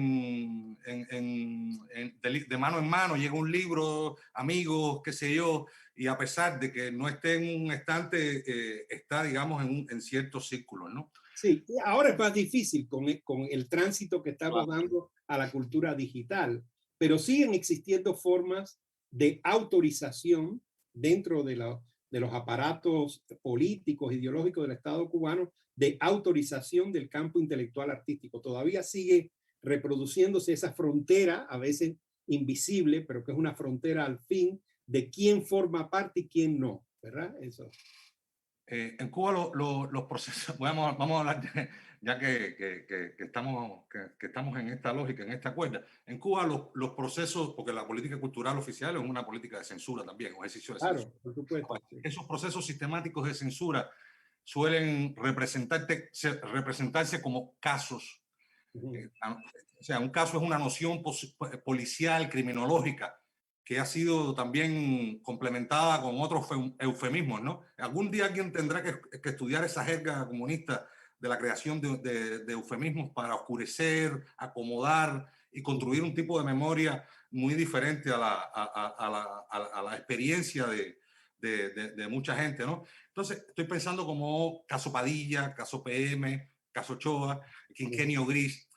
mano en mano. Llega un libro, amigos, qué sé yo, y a pesar de que no esté en un estante, está, digamos, en ciertos círculos, ¿no? Sí, ahora es más difícil con el tránsito que estamos dando a la cultura digital, pero siguen existiendo formas de autorización dentro de los aparatos políticos, ideológicos del Estado cubano, de autorización del campo intelectual artístico. Todavía sigue reproduciéndose esa frontera, a veces invisible, pero que es una frontera al fin de quién forma parte y quién no, ¿verdad? Eso. En Cuba los procesos, vamos a hablar, ya que estamos en esta lógica, en esta cuerda. En Cuba los procesos, porque la política cultural oficial es una política de censura también, un ejercicio de censura. Claro, por supuesto. Sí. Esos procesos sistemáticos de censura suelen representarse como casos. O sea, un caso es una noción policial, criminológica, que ha sido también complementada con otros eufemismos, ¿no? Algún día alguien tendrá que estudiar esa jerga comunista de la creación de eufemismos para oscurecer, acomodar y construir un tipo de memoria muy diferente a la experiencia de mucha gente, ¿no? Entonces, estoy pensando como caso Padilla, caso PM, caso Ochoa, Quinquenio Gris.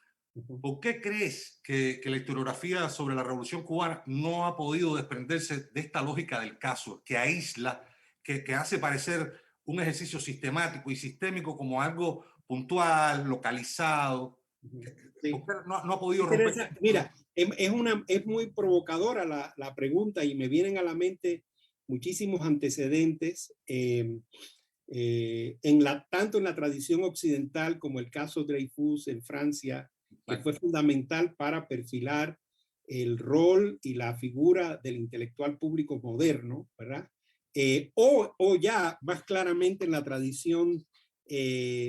¿Por qué crees que la historiografía sobre la Revolución Cubana no ha podido desprenderse de esta lógica del caso, que aísla, que hace parecer un ejercicio sistemático y sistémico como algo puntual, localizado? Sí. ¿Por qué no ha podido romper? Mira, es muy provocadora la pregunta y me vienen a la mente muchísimos antecedentes tanto en la tradición occidental como el caso Dreyfus en Francia, que fue fundamental para perfilar el rol y la figura del intelectual público moderno, ¿verdad? O ya más claramente en la tradición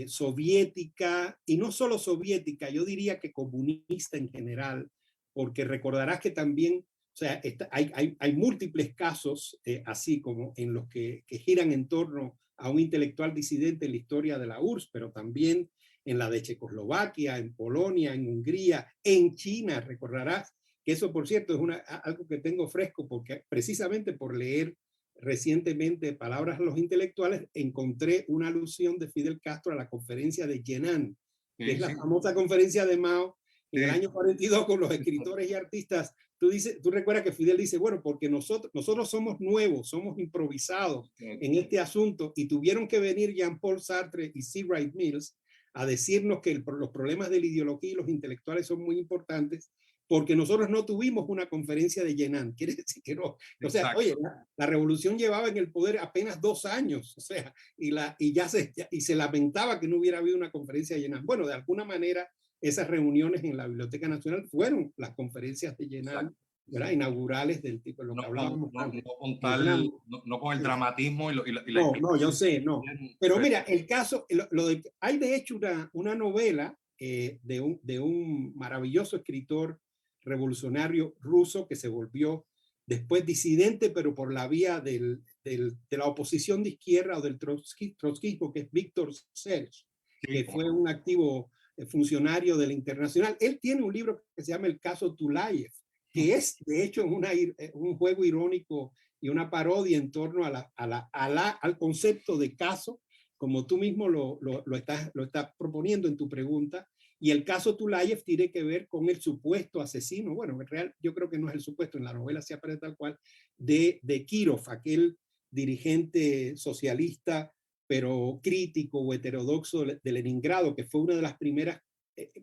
soviética, y no solo soviética, yo diría que comunista en general, porque recordarás que también, o sea, hay múltiples casos, así como en los que giran en torno a un intelectual disidente en la historia de la URSS, pero también en la de Checoslovaquia, en Polonia, en Hungría, en China, recordarás que eso, por cierto, es algo que tengo fresco, porque precisamente por leer recientemente Palabras a los intelectuales, encontré una alusión de Fidel Castro a la conferencia de Yenan, que es la famosa conferencia de Mao en el año 42 con los escritores y artistas. Tú recuerdas que Fidel dice, bueno, porque nosotros somos nuevos, somos improvisados en este asunto, y tuvieron que venir Jean-Paul Sartre y C. Wright Mills a decirnos que los problemas de la ideología y los intelectuales son muy importantes, porque nosotros no tuvimos una conferencia de Yenan. Quiere decir que no. O sea, oye, la revolución llevaba en el poder apenas 2 años, o sea, y se lamentaba que no hubiera habido una conferencia de Yenan. Bueno, de alguna manera, esas reuniones en la Biblioteca Nacional fueron las conferencias de Yenan, ¿verdad? Inaugurales del tipo de lo que hablábamos antes. No con el dramatismo y la no, yo sé, no. Pero mira, el caso, hay de hecho una novela de un maravilloso escritor revolucionario ruso que se volvió después disidente, pero por la vía de la oposición de izquierda o del trotskismo, que es Víctor Serge, que fue un activo funcionario de la Internacional. Él tiene un libro que se llama El caso Tulayev, que es de hecho un juego irónico y una parodia en torno al concepto de caso, como tú mismo lo estás proponiendo en tu pregunta. Y el caso Tulayev tiene que ver con el supuesto asesino, bueno, en real yo creo que no es el supuesto, en la novela se aparece tal cual, de Kirov, aquel dirigente socialista, pero crítico o heterodoxo de Leningrado, que fue una de las primeras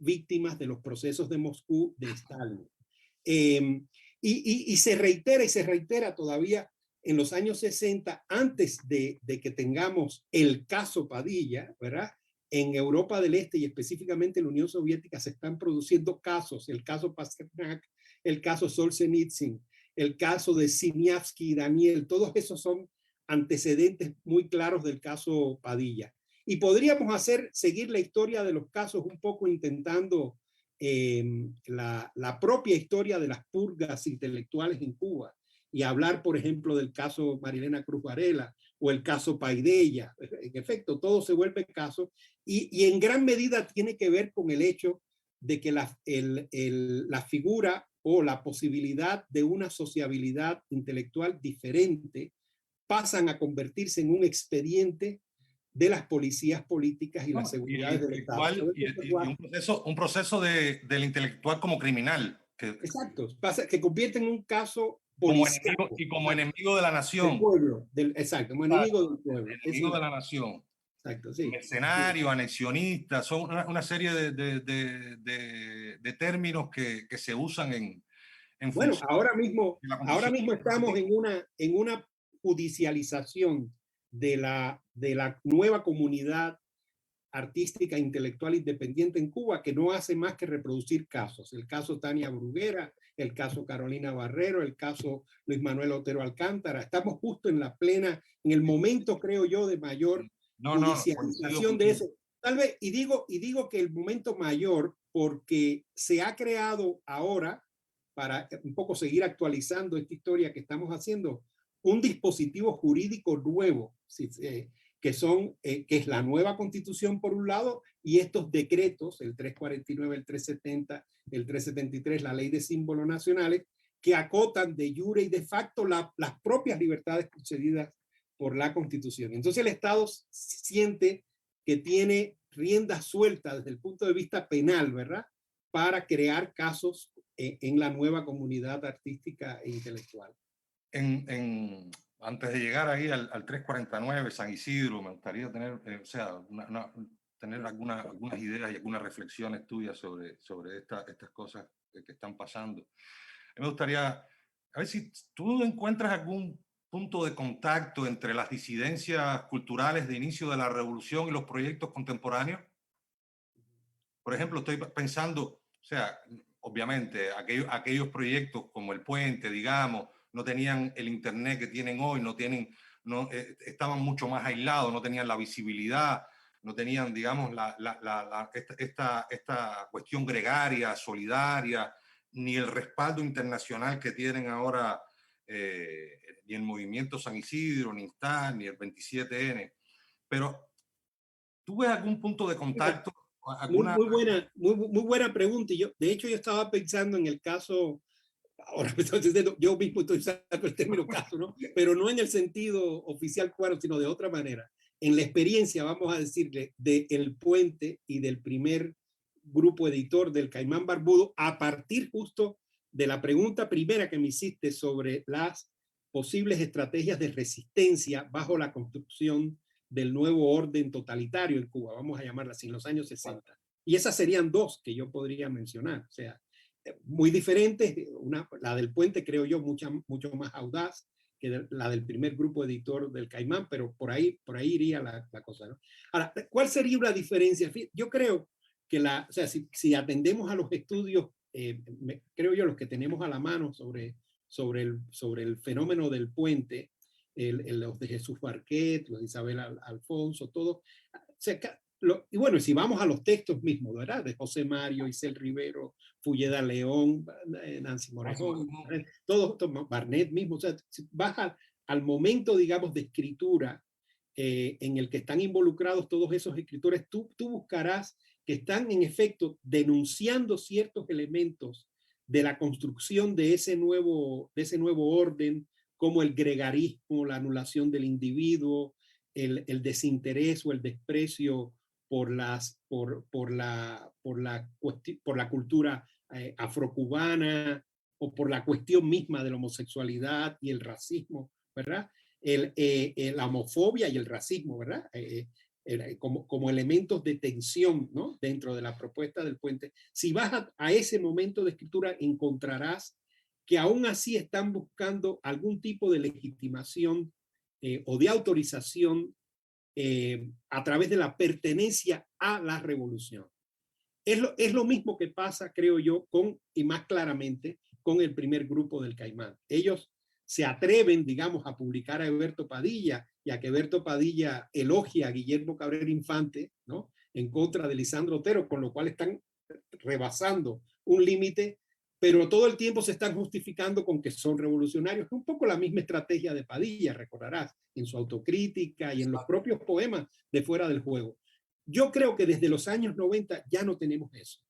víctimas de los procesos de Moscú de Stalin. Y se reitera todavía en los años 60, antes de que tengamos el caso Padilla, ¿verdad? En Europa del Este y específicamente en la Unión Soviética se están produciendo casos, el caso Pasternak, el caso Solzhenitsyn, el caso de Siniavsky y Daniel, todos esos son antecedentes muy claros del caso Padilla. Y podríamos seguir la historia de los casos un poco intentando la propia historia de las purgas intelectuales en Cuba y hablar, por ejemplo, del caso Marilena Cruz Varela o el caso Paideia. En efecto, todo se vuelve caso y en gran medida tiene que ver con el hecho de que la figura o la posibilidad de una sociabilidad intelectual diferente pasan a convertirse en un expediente de las policías políticas y las seguridades del Estado. Un proceso del intelectual como criminal. Exacto, que convierte en un caso policial. Como enemigo de la nación. Del pueblo, exacto, como enemigo del pueblo. Enemigo de la nación. Exacto, sí. Mercenario, anexionista, son una serie de términos que se usan en bueno, ahora mismo estamos en una judicialización de la nueva comunidad artística intelectual independiente en Cuba, que no hace más que reproducir casos. El caso Tania Bruguera, el caso Carolina Barrero, el caso Luis Manuel Otero Alcántara. Estamos justo en el momento, creo yo, de mayor judicialización de eso. Tal vez, y digo que el momento mayor porque se ha creado ahora, para un poco seguir actualizando esta historia que estamos haciendo, un dispositivo jurídico nuevo, que es la nueva Constitución por un lado, y estos decretos, el 349, el 370, el 373, la Ley de Símbolos Nacionales, que acotan de jure y de facto las propias libertades concedidas por la Constitución. Entonces el Estado siente que tiene rienda suelta desde el punto de vista penal, ¿verdad?, para crear casos en la nueva comunidad artística e intelectual. Antes de llegar ahí al 349, San Isidro, me gustaría tener, tener algunas ideas y algunas reflexiones tuyas sobre estas cosas que están pasando. Me gustaría, a ver si tú encuentras algún punto de contacto entre las disidencias culturales de inicio de la revolución y los proyectos contemporáneos. Por ejemplo, estoy pensando, o sea, obviamente, aquellos proyectos como el Puente, digamos, no tenían el internet que tienen hoy, estaban mucho más aislados, no tenían la visibilidad, no tenían, digamos, esta cuestión gregaria, solidaria, ni el respaldo internacional que tienen ahora ni el Movimiento San Isidro, ni INSTAR, ni el 27N. Pero, ¿tú ves algún punto de contacto? Muy buena pregunta. Y de hecho, yo estaba pensando en el caso, ahora yo mismo estoy usando el término caso, ¿no? Pero no en el sentido oficial cubano, sino de otra manera. En la experiencia, vamos a decirle, de El Puente y del primer grupo editor del Caimán Barbudo, a partir justo de la pregunta primera que me hiciste sobre las posibles estrategias de resistencia bajo la construcción del nuevo orden totalitario en Cuba, vamos a llamarla así, en los años 60. Y esas serían dos que yo podría mencionar, o sea, muy diferentes. La del Puente, creo yo, mucho más audaz que la del primer grupo editor del Caimán, pero por ahí iría la cosa, ¿no? Ahora, ¿cuál sería una diferencia? Yo creo que o sea, si atendemos a los estudios, creo yo, los que tenemos a la mano sobre el fenómeno del puente, los de Jesús Barquet, los de Isabel Alfonso, todos. O sea, y bueno, si vamos a los textos mismos, ¿verdad? De José Mario, Isel Rivero, Fulleda León, Nancy Morejón, todos, Barnett mismo. O sea, si vas al momento, digamos, de escritura en el que están involucrados todos esos escritores, tú buscarás que están en efecto denunciando ciertos elementos de la construcción de ese nuevo orden, como el gregarismo, la anulación del individuo, el desinterés o el desprecio por la cultura afrocubana, o por la cuestión misma de la homosexualidad y el racismo, ¿verdad? La homofobia y el racismo, ¿verdad? Como elementos de tensión, ¿no? Dentro de la propuesta del puente. Si vas a ese momento de escritura, encontrarás que aún así están buscando algún tipo de legitimación o de autorización a través de la pertenencia a la revolución. Es lo mismo que pasa, creo yo, y más claramente, con el primer grupo del Caimán. Ellos se atreven, digamos, a publicar a Eberto Padilla, y a que Eberto Padilla elogia a Guillermo Cabrera Infante, ¿no? En contra de Lisandro Otero, con lo cual están rebasando un límite, pero todo el tiempo se están justificando con que son revolucionarios. Es un poco la misma estrategia de Padilla, recordarás, en su autocrítica y en los propios poemas de Fuera del Juego. Yo creo que desde los años 90 ya no tenemos eso.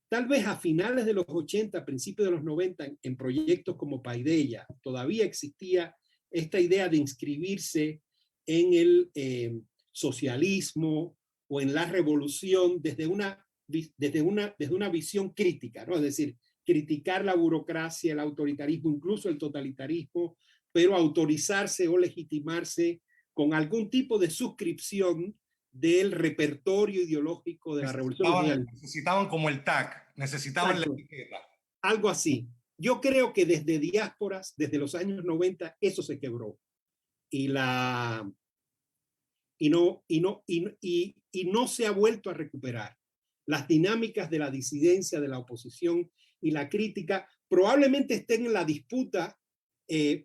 Tal vez a finales de los 80, principios de los 90, en proyectos como Paideia, todavía existía esta idea de inscribirse en el socialismo o en la revolución desde una visión crítica, ¿no? Es decir, criticar la burocracia, el autoritarismo, incluso el totalitarismo, pero autorizarse o legitimarse con algún tipo de suscripción del repertorio ideológico de la revolución. Necesitaban como el tag, necesitaban la etiqueta. Algo así. Yo creo que desde diásporas, desde los años 90, eso se quebró. Y no se ha vuelto a recuperar. Las dinámicas de la disidencia, de la oposición y la crítica probablemente estén en la disputa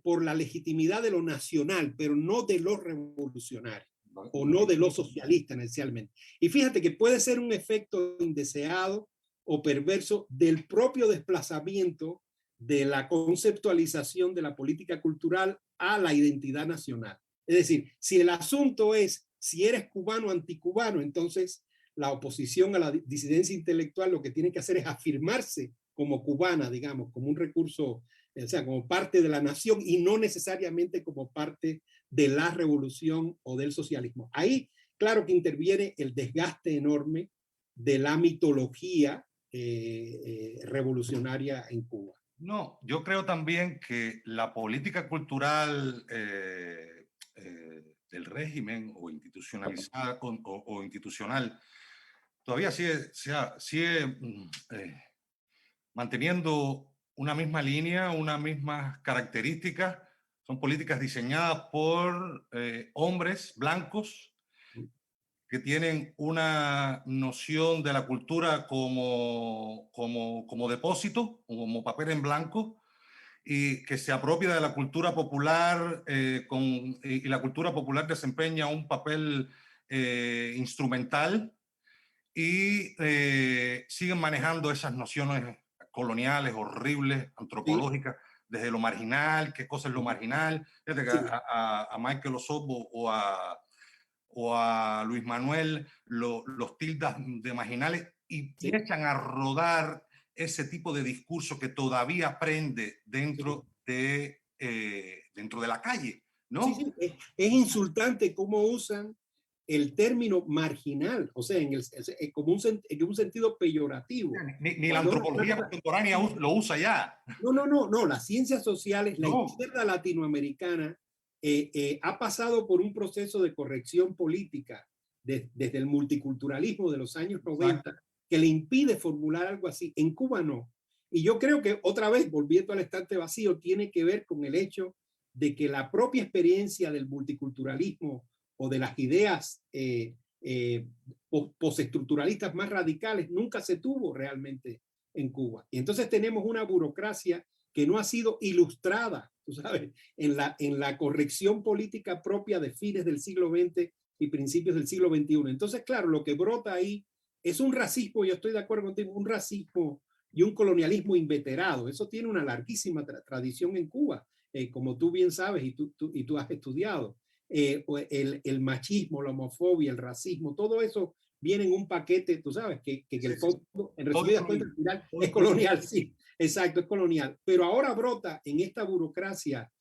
por la legitimidad de lo nacional, pero no de lo revolucionario, o no de lo socialista esencialmente. Y fíjate que puede ser un efecto indeseado o perverso del propio desplazamiento de la conceptualización de la política cultural a la identidad nacional. Es decir, si el asunto es si eres cubano o anticubano, entonces la oposición a la disidencia intelectual lo que tiene que hacer es afirmarse como cubana, digamos, como un recurso, o sea, como parte de la nación, y no necesariamente como parte de la revolución o del socialismo. Ahí, claro que interviene el desgaste enorme de la mitología revolucionaria en Cuba. No, yo creo también que la política cultural del régimen o institucionalizada o institucional todavía sigue manteniendo una misma línea, unas mismas características. Son políticas diseñadas por hombres blancos que tienen una noción de la cultura como depósito, como papel en blanco, y que se apropia de la cultura popular y la cultura popular desempeña un papel instrumental y siguen manejando esas nociones coloniales, horribles, antropológicas, desde lo marginal, qué cosa es lo marginal. Fíjate que a Michael Osorbo o a Luis Manuel los tildas de marginales y echan a rodar ese tipo de discurso que todavía prende dentro de la calle, ¿no? Sí, sí. Es insultante cómo usan el término marginal, o sea, como en un sentido peyorativo. Ni la antropología contemporánea lo usa ya. No, las ciencias sociales, la izquierda latinoamericana ha pasado por un proceso de corrección política desde el multiculturalismo de los años 90, que le impide formular algo así. En Cuba no. Y yo creo que, otra vez, volviendo al estante vacío, tiene que ver con el hecho de que la propia experiencia del multiculturalismo o de las ideas postestructuralistas más radicales nunca se tuvo realmente en Cuba. Y entonces tenemos una burocracia que no ha sido ilustrada, tú sabes, en la corrección política propia de fines del siglo XX y principios del siglo XXI. Entonces, claro, lo que brota ahí es un racismo, yo estoy de acuerdo contigo, un racismo y un colonialismo inveterado. Eso tiene una larguísima tradición en Cuba, como tú bien sabes y tú has estudiado. El machismo, la homofobia, el racismo, todo eso viene en un paquete, tú sabes, que el fondo, en resumidas cuentas, al final es colonial, sí, exacto, es colonial. Pero ahora brota en esta burocracia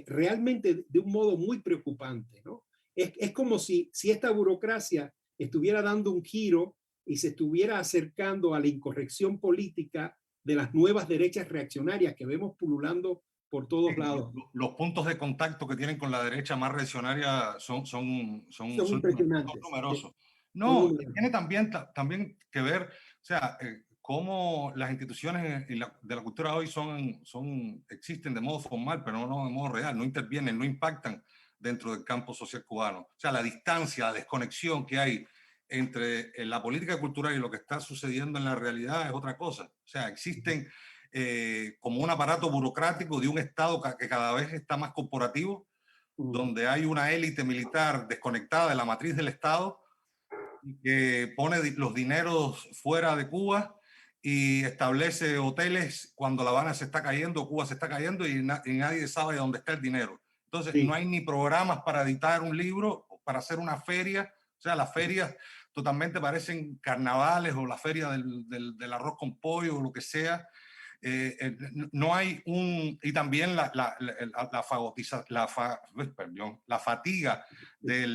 realmente de un modo muy preocupante, ¿no? Es como si esta burocracia estuviera dando un giro y se estuviera acercando a la incorrección política de las nuevas derechas reaccionarias que vemos pululando por todos lados. Los puntos de contacto que tienen con la derecha más reaccionaria son numerosos. No, tiene también que ver, o sea, cómo las instituciones de la cultura hoy existen de modo formal, pero no de modo real, no intervienen, no impactan dentro del campo social cubano. O sea, la distancia, la desconexión que hay entre la política cultural y lo que está sucediendo en la realidad es otra cosa. O sea, existen como un aparato burocrático de un Estado que cada vez está más corporativo, donde hay una élite militar desconectada de la matriz del Estado, que pone los dineros fuera de Cuba y establece hoteles cuando La Habana se está cayendo, Cuba se está cayendo y nadie sabe dónde está el dinero. Entonces no hay ni programas para editar un libro, para hacer una feria. O sea, las ferias totalmente parecen carnavales o la feria del arroz con pollo o lo que sea. No hay y también la fatiga de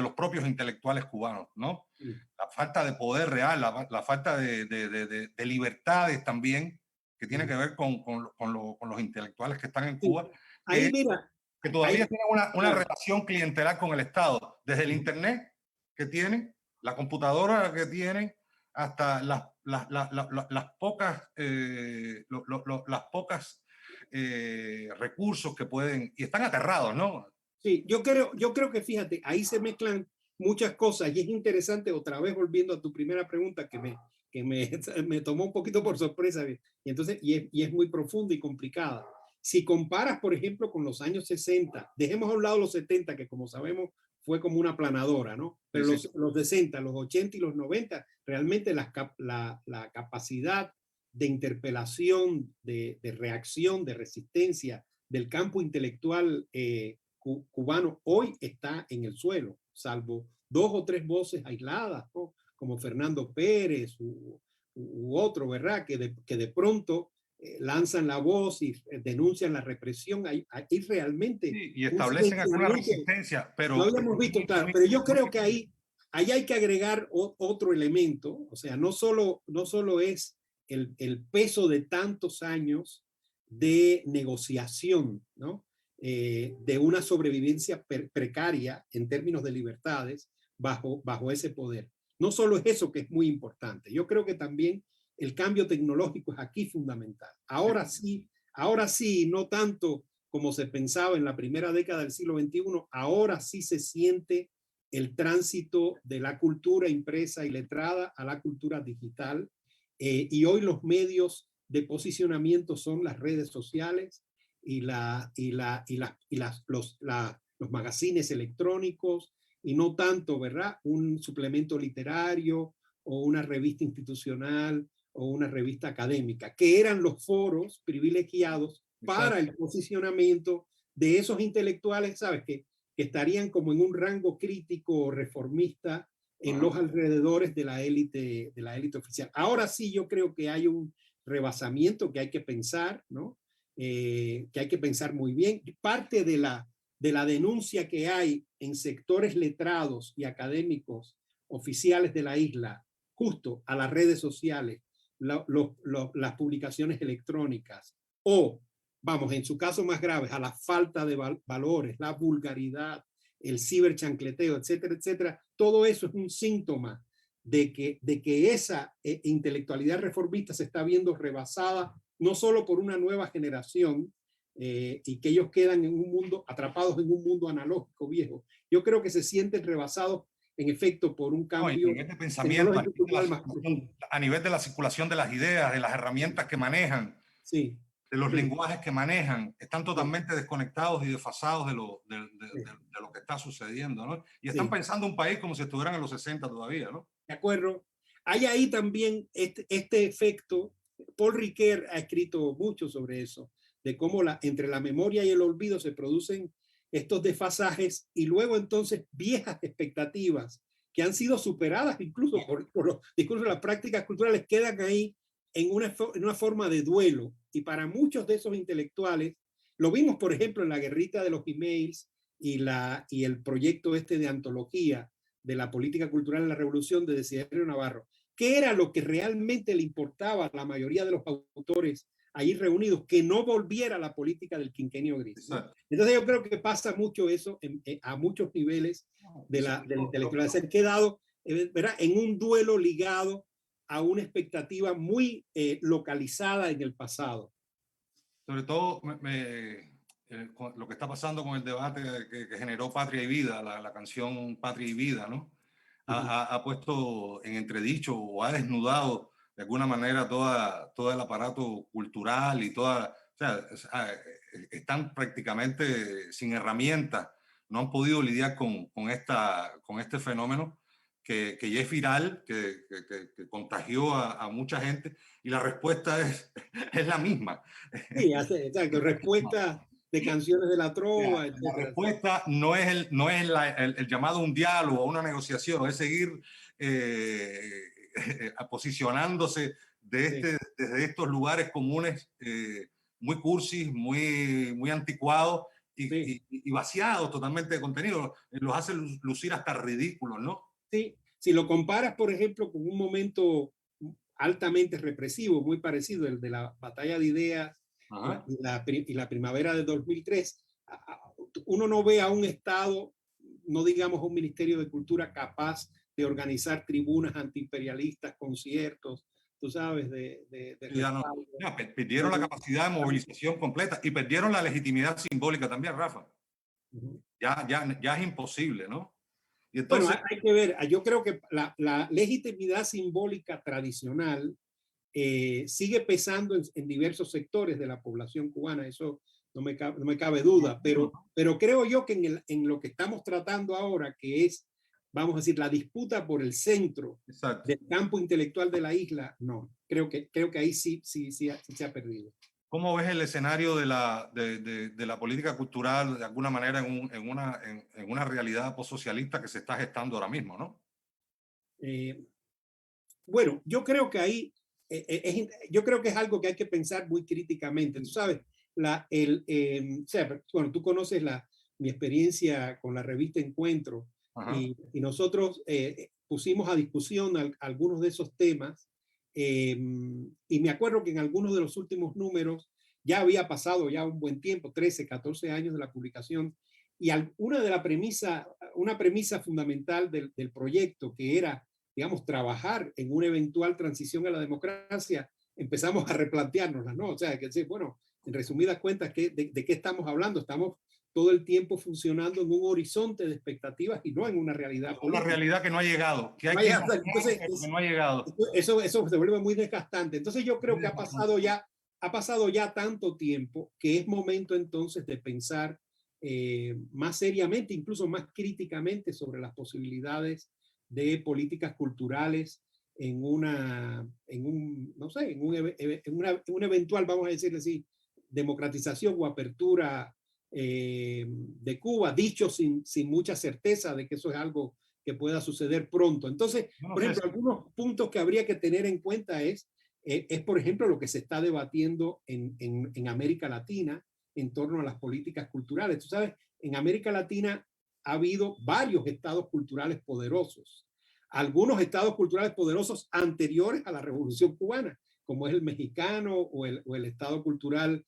los propios intelectuales cubanos, ¿no? La falta de poder real, la falta de libertades también, que tiene que ver con los intelectuales que están en Cuba, que todavía tienen una relación clientelar con el Estado, desde el Internet que tienen, la computadora que tienen, hasta las pocas recursos que pueden, y están aterrados, ¿no? Sí, yo creo que, fíjate, ahí se mezclan muchas cosas y es interesante, otra vez volviendo a tu primera pregunta que me tomó un poquito por sorpresa, y entonces, y es muy profunda y complicada. Si comparas, por ejemplo, con los años 60, dejemos a un lado los 70, que como sabemos fue como una planadora, ¿no? Pero los 60, los 80 y los 90, realmente la capacidad de interpelación, de reacción, de resistencia del campo intelectual cubano hoy está en el suelo, salvo 2 o 3 voces aisladas, ¿no? Como Fernando Pérez u otro, ¿verdad? Que de pronto lanzan la voz y denuncian la represión. Hay realmente... Sí, y establecen alguna resistencia, pero... Lo habíamos visto, claro, pero yo creo que ahí hay que agregar otro elemento, o sea, no solo es el peso de tantos años de negociación, ¿no? De una sobrevivencia precaria en términos de libertades bajo ese poder. No solo es eso que es muy importante, yo creo que también el cambio tecnológico es aquí fundamental. Ahora sí, no tanto como se pensaba en la primera década del siglo XXI, ahora sí se siente el tránsito de la cultura impresa y letrada a la cultura digital. Y hoy los medios de posicionamiento son las redes sociales y los magazines electrónicos y no tanto, ¿verdad?, un suplemento literario o una revista institucional o una revista académica, que eran los foros privilegiados para el posicionamiento de esos intelectuales, ¿sabes?, que estarían como en un rango crítico o reformista en los alrededores de la élite oficial. Ahora sí yo creo que hay un rebasamiento que hay que pensar, ¿no? Que hay que pensar muy bien. Parte de la denuncia que hay en sectores letrados y académicos oficiales de la isla, justo a las redes sociales, las publicaciones electrónicas, o, vamos, en su caso más grave, a la falta de valores, la vulgaridad, el ciberchancleteo, etcétera, etcétera, todo eso es un síntoma de que esa intelectualidad reformista se está viendo rebasada no solo por una nueva generación y que ellos quedan en un mundo, atrapados en un mundo analógico viejo. Yo creo que se sienten rebasados en efecto por un cambio a nivel de pensamiento, a nivel de la circulación de las ideas, de las herramientas que manejan, sí, de los lenguajes que manejan, están totalmente desconectados y desfasados de lo que está sucediendo, ¿no? Y están pensando un país como si estuvieran en los 60 todavía, ¿no? De acuerdo. Hay ahí también este efecto. Paul Ricoeur ha escrito mucho sobre eso, de cómo entre la memoria y el olvido se producen estos desfasajes y luego entonces viejas expectativas que han sido superadas incluso por los discursos de las prácticas culturales quedan ahí en una forma de duelo. Y para muchos de esos intelectuales, lo vimos por ejemplo en la guerrita de los emails y el proyecto de antología de la política cultural en la revolución de Desiderio Navarro, ¿qué era lo que realmente le importaba a la mayoría de los autores ahí reunidos? Que no volviera a la política del quinquenio gris, ¿no? Entonces yo creo que pasa mucho eso a muchos niveles de la intelectualidad. Se han quedado, ¿verdad?, en un duelo ligado a una expectativa muy localizada en el pasado. Sobre todo lo que está pasando con el debate que generó Patria y Vida, la canción Patria y Vida, ¿no? Ha puesto en entredicho o ha desnudado de alguna manera todo el aparato cultural y o sea, están prácticamente sin herramientas, no han podido lidiar con este fenómeno que ya es viral, que contagió a mucha gente, y la respuesta es la misma. Sí, exacto, respuesta de canciones de la trova, etc. La respuesta no es el llamado a un diálogo, a una negociación, es seguir posicionándose desde estos lugares comunes muy cursis, muy anticuados y vaciados totalmente de contenido. Los hace lucir hasta ridículos, ¿no? Sí, si lo comparas, por ejemplo, con un momento altamente represivo, muy parecido, el de la batalla de ideas y la primavera de 2003, uno no ve a un Estado, no digamos un Ministerio de Cultura capaz de organizar tribunas antiimperialistas, conciertos, tú sabes, perdieron la capacidad de movilización completa y perdieron la legitimidad simbólica también, Rafa. Ya es imposible, ¿no? Y entonces, bueno, hay que ver, yo creo que la legitimidad simbólica tradicional sigue pesando en diversos sectores de la población cubana, eso no me cabe duda, pero creo yo que en lo que estamos tratando ahora, que es, vamos a decir, la disputa por el centro del campo intelectual de la isla, no, creo que ahí sí se ha perdido. ¿Cómo ves el escenario de la política cultural de alguna manera en una realidad postsocialista que se está gestando ahora mismo, ¿no? Bueno, yo creo que ahí yo creo que es algo que hay que pensar muy críticamente. Tú sabes, o sea, bueno, tú conoces mi experiencia con la revista Encuentro y nosotros pusimos a discusión algunos de esos temas. Y me acuerdo que en algunos de los últimos números ya había pasado ya un buen tiempo, 13, 14 años de la publicación, y una premisa fundamental del proyecto, que era, digamos, trabajar en una eventual transición a la democracia, empezamos a replanteárnosla, ¿no? O sea, que decir, bueno, en resumidas cuentas, ¿de qué estamos hablando? Estamos todo el tiempo funcionando en un horizonte de expectativas y no en una realidad política. Una realidad que no ha llegado. Que no ha llegado. Eso se vuelve muy desgastante. Entonces yo creo que ha pasado ya tanto tiempo que es momento entonces de pensar más seriamente, incluso más críticamente sobre las posibilidades de políticas culturales en no sé, en una eventual, vamos a decirle así, democratización o apertura de Cuba, dicho sin mucha certeza de que eso es algo que pueda suceder pronto. Entonces, por ejemplo, algunos puntos que habría que tener en cuenta es por ejemplo, lo que se está debatiendo en América Latina en torno a las políticas culturales. Tú sabes, en América Latina ha habido varios estados culturales poderosos. Algunos estados culturales poderosos anteriores a la Revolución Cubana, como es el mexicano o el estado cultural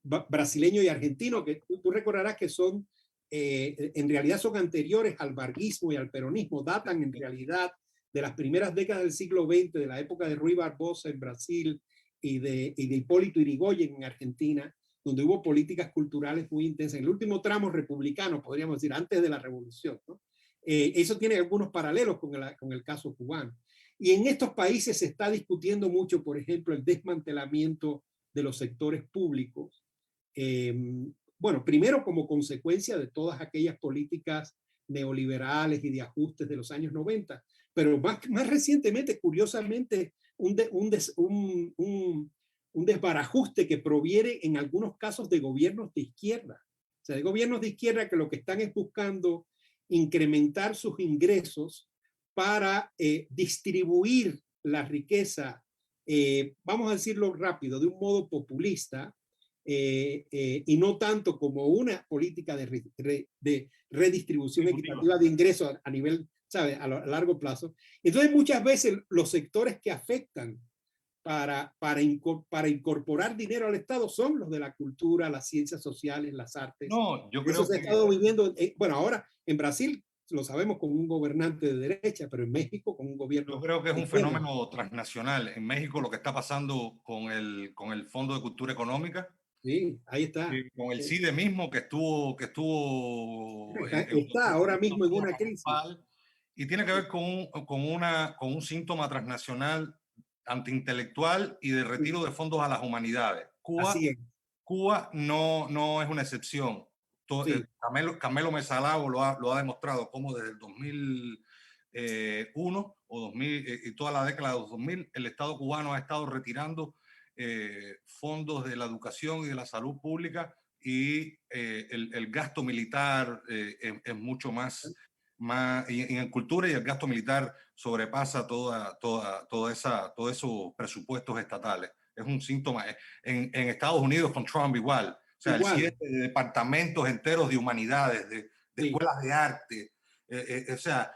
brasileño y argentino, que tú recordarás que son, en realidad son anteriores al varguismo y al peronismo, datan en realidad de las primeras décadas del siglo XX, de la época de Rui Barbosa en Brasil y de Hipólito Yrigoyen en Argentina, donde hubo políticas culturales muy intensas. En el último tramo republicano, podríamos decir, antes de la revolución, ¿no? Eso tiene algunos paralelos con el caso cubano. Y en estos países se está discutiendo mucho, por ejemplo, el desmantelamiento de los sectores públicos. Bueno, primero como consecuencia de todas aquellas políticas neoliberales y de ajustes de los años 90, pero más recientemente, curiosamente, un desbarajuste que proviene en algunos casos de gobiernos de izquierda. O sea, de gobiernos de izquierda que lo que están es buscando incrementar sus ingresos para distribuir la riqueza, vamos a decirlo rápido, de un modo populista, y no tanto como una política de redistribución equitativa de ingresos a nivel, ¿sabes?, a largo plazo. Entonces, muchas veces los sectores que afectan para incorporar dinero al Estado son los de la cultura, las ciencias sociales, las artes. No, yo Eso creo se ha estado viviendo, bueno, ahora en Brasil lo sabemos con un gobernante de derecha, pero en México con un gobierno. Yo creo que es un fenómeno transnacional. En México lo que está pasando con el Fondo de Cultura Económica. Sí, ahí está. Con el CIDE mismo que estuvo está ahora mismo en una crisis. Y tiene que ver con un síntoma transnacional antiintelectual y de retiro de fondos a las humanidades. Cuba no es una excepción. Sí. Carmelo Mesalao lo ha demostrado, como desde el 2001 o 2000 y toda la década de los 2000 el Estado cubano ha estado retirando fondos de la educación y de la salud pública, y el gasto militar es mucho más y en cultura, y el gasto militar sobrepasa todos esos presupuestos estatales. Es un síntoma. En Estados Unidos con Trump igual. O sea, el cierre de departamentos enteros de humanidades, de escuelas de arte. O sea,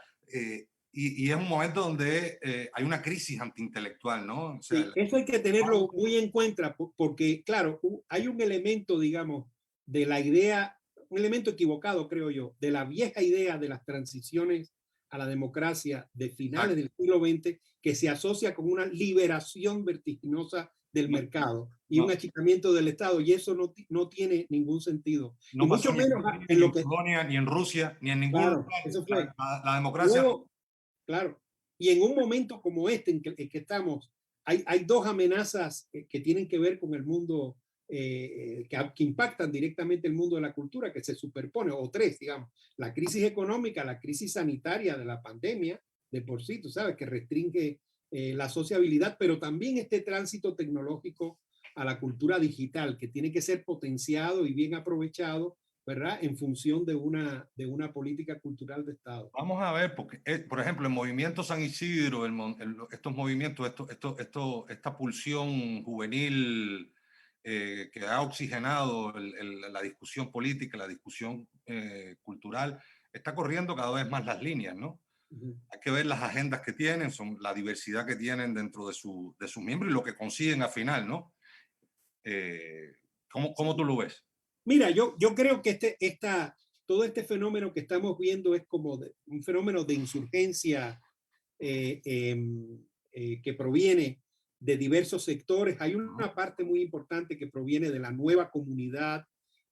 y es un momento donde hay una crisis antiintelectual, ¿no? O sea, eso hay que tenerlo muy en cuenta, porque, claro, hay un elemento, digamos, de la idea, un elemento equivocado, creo yo, de la vieja idea de las transiciones a la democracia de finales del siglo XX, que se asocia con una liberación vertiginosa del mercado y un achicamiento del Estado, y eso no tiene ningún sentido. No y mucho menos en lo que Polonia, ni en Rusia, ni en ningún lugar. Eso fue. La democracia. Luego, claro. Y en un momento como este en que estamos, hay dos amenazas que tienen que ver con el mundo, que impactan directamente el mundo de la cultura, que se superponen, o tres, digamos. La crisis económica, la crisis sanitaria de la pandemia, de por sí, tú sabes, que restringe la sociabilidad, pero también este tránsito tecnológico a la cultura digital, que tiene que ser potenciado y bien aprovechado, ¿verdad?, en función de una política cultural de Estado. Vamos a ver, porque, por ejemplo, el movimiento San Isidro, estos movimientos, esta pulsión juvenil que ha oxigenado la discusión política, la discusión cultural, está corriendo cada vez más las líneas, ¿no? Hay que ver las agendas que tienen, la diversidad que tienen dentro de sus miembros y lo que consiguen al final, ¿no? ¿Cómo tú lo ves? Mira, yo creo que todo este fenómeno que estamos viendo es como un fenómeno de insurgencia que proviene de diversos sectores. Hay una parte muy importante que proviene de la nueva comunidad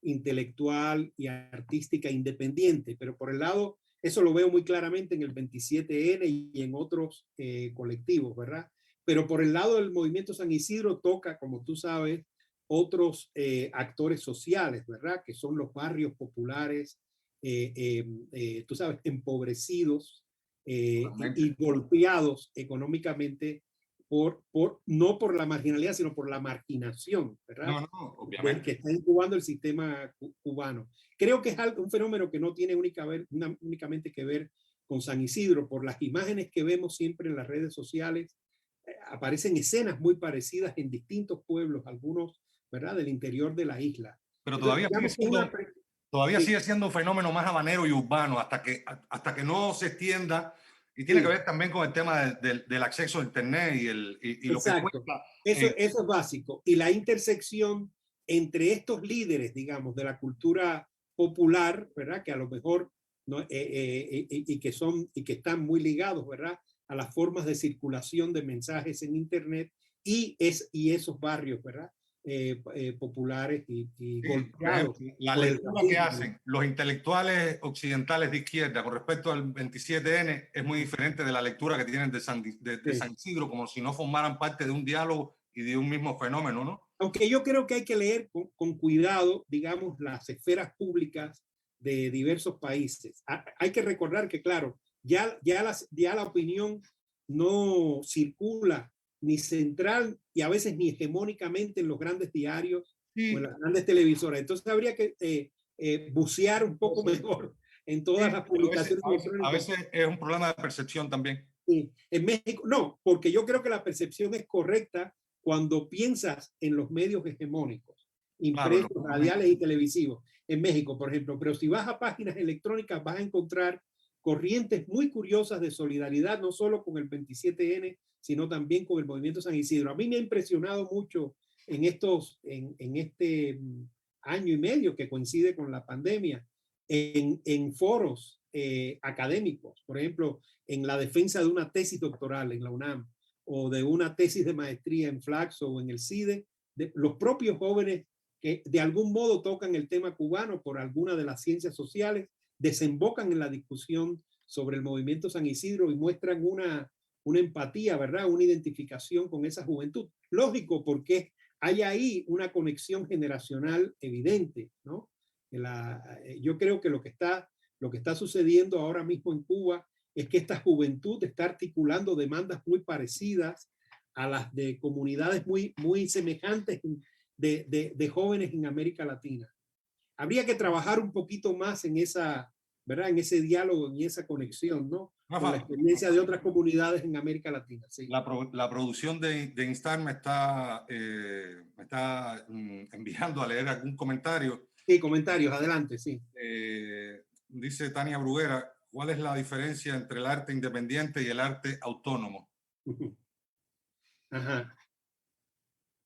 intelectual y artística independiente, pero por el lado, eso lo veo muy claramente en el 27N y en otros colectivos, ¿verdad? Pero por el lado del movimiento San Isidro toca, como tú sabes, otros actores sociales, ¿verdad? Que son los barrios populares, tú sabes, empobrecidos y golpeados económicamente no por la marginalidad, sino por la marginación, ¿verdad? No, no, obviamente. Que está incubando el sistema cubano. Creo que es un fenómeno que no tiene únicamente que ver con San Isidro. Por las imágenes que vemos siempre en las redes sociales, aparecen escenas muy parecidas en distintos pueblos, algunos, ¿verdad?, del interior de la isla. Pero todavía, entonces, todavía sigue siendo un fenómeno más habanero y urbano hasta que no se extienda. Y tiene que ver también con el tema del acceso a Internet y lo que cuesta. Eso es básico. Y la intersección entre estos líderes, digamos, de la cultura popular, ¿verdad? Que a lo mejor ¿no? Y que están muy ligados, ¿verdad?, a las formas de circulación de mensajes en Internet y esos barrios, ¿verdad?, populares y golpeados. La lectura que hacen los intelectuales occidentales de izquierda con respecto al 27N es muy diferente de la lectura que tienen de San Isidro, como si no formaran parte de un diálogo y de un mismo fenómeno, ¿no? Aunque yo creo que hay que leer con cuidado, digamos, las esferas públicas de diversos países. Hay que recordar que, claro, ya la opinión no circula ni central y a veces ni hegemónicamente en los grandes diarios o en las grandes televisoras. Entonces habría que bucear un poco mejor en todas las publicaciones. A veces es un problema de percepción también. Sí. En México, no, porque yo creo que la percepción es correcta cuando piensas en los medios hegemónicos, impresos, radiales y televisivos. En México, por ejemplo, pero si vas a páginas electrónicas vas a encontrar corrientes muy curiosas de solidaridad, no solo con el 27N, sino también con el movimiento San Isidro. A mí me ha impresionado mucho en este año y medio que coincide con la pandemia, en foros académicos, por ejemplo, en la defensa de una tesis doctoral en la UNAM o de una tesis de maestría en Flaxo o en el CIDE, los propios jóvenes que de algún modo tocan el tema cubano por alguna de las ciencias sociales, desembocan en la discusión sobre el movimiento San Isidro y muestran una empatía, ¿verdad? Una identificación con esa juventud. Lógico, porque hay ahí una conexión generacional evidente, ¿no? Yo creo que lo que está sucediendo ahora mismo en Cuba es que esta juventud está articulando demandas muy parecidas a las de comunidades muy, muy semejantes de jóvenes en América Latina. Habría que trabajar un poquito más en ¿verdad?, en ese diálogo, en esa conexión, ¿no? Con la experiencia de otras comunidades en América Latina. Sí. La producción de Instar me está enviando a leer algún comentario. Sí, comentarios, adelante, sí. Dice Tania Bruguera, ¿cuál es la diferencia entre el arte independiente y el arte autónomo? Ajá.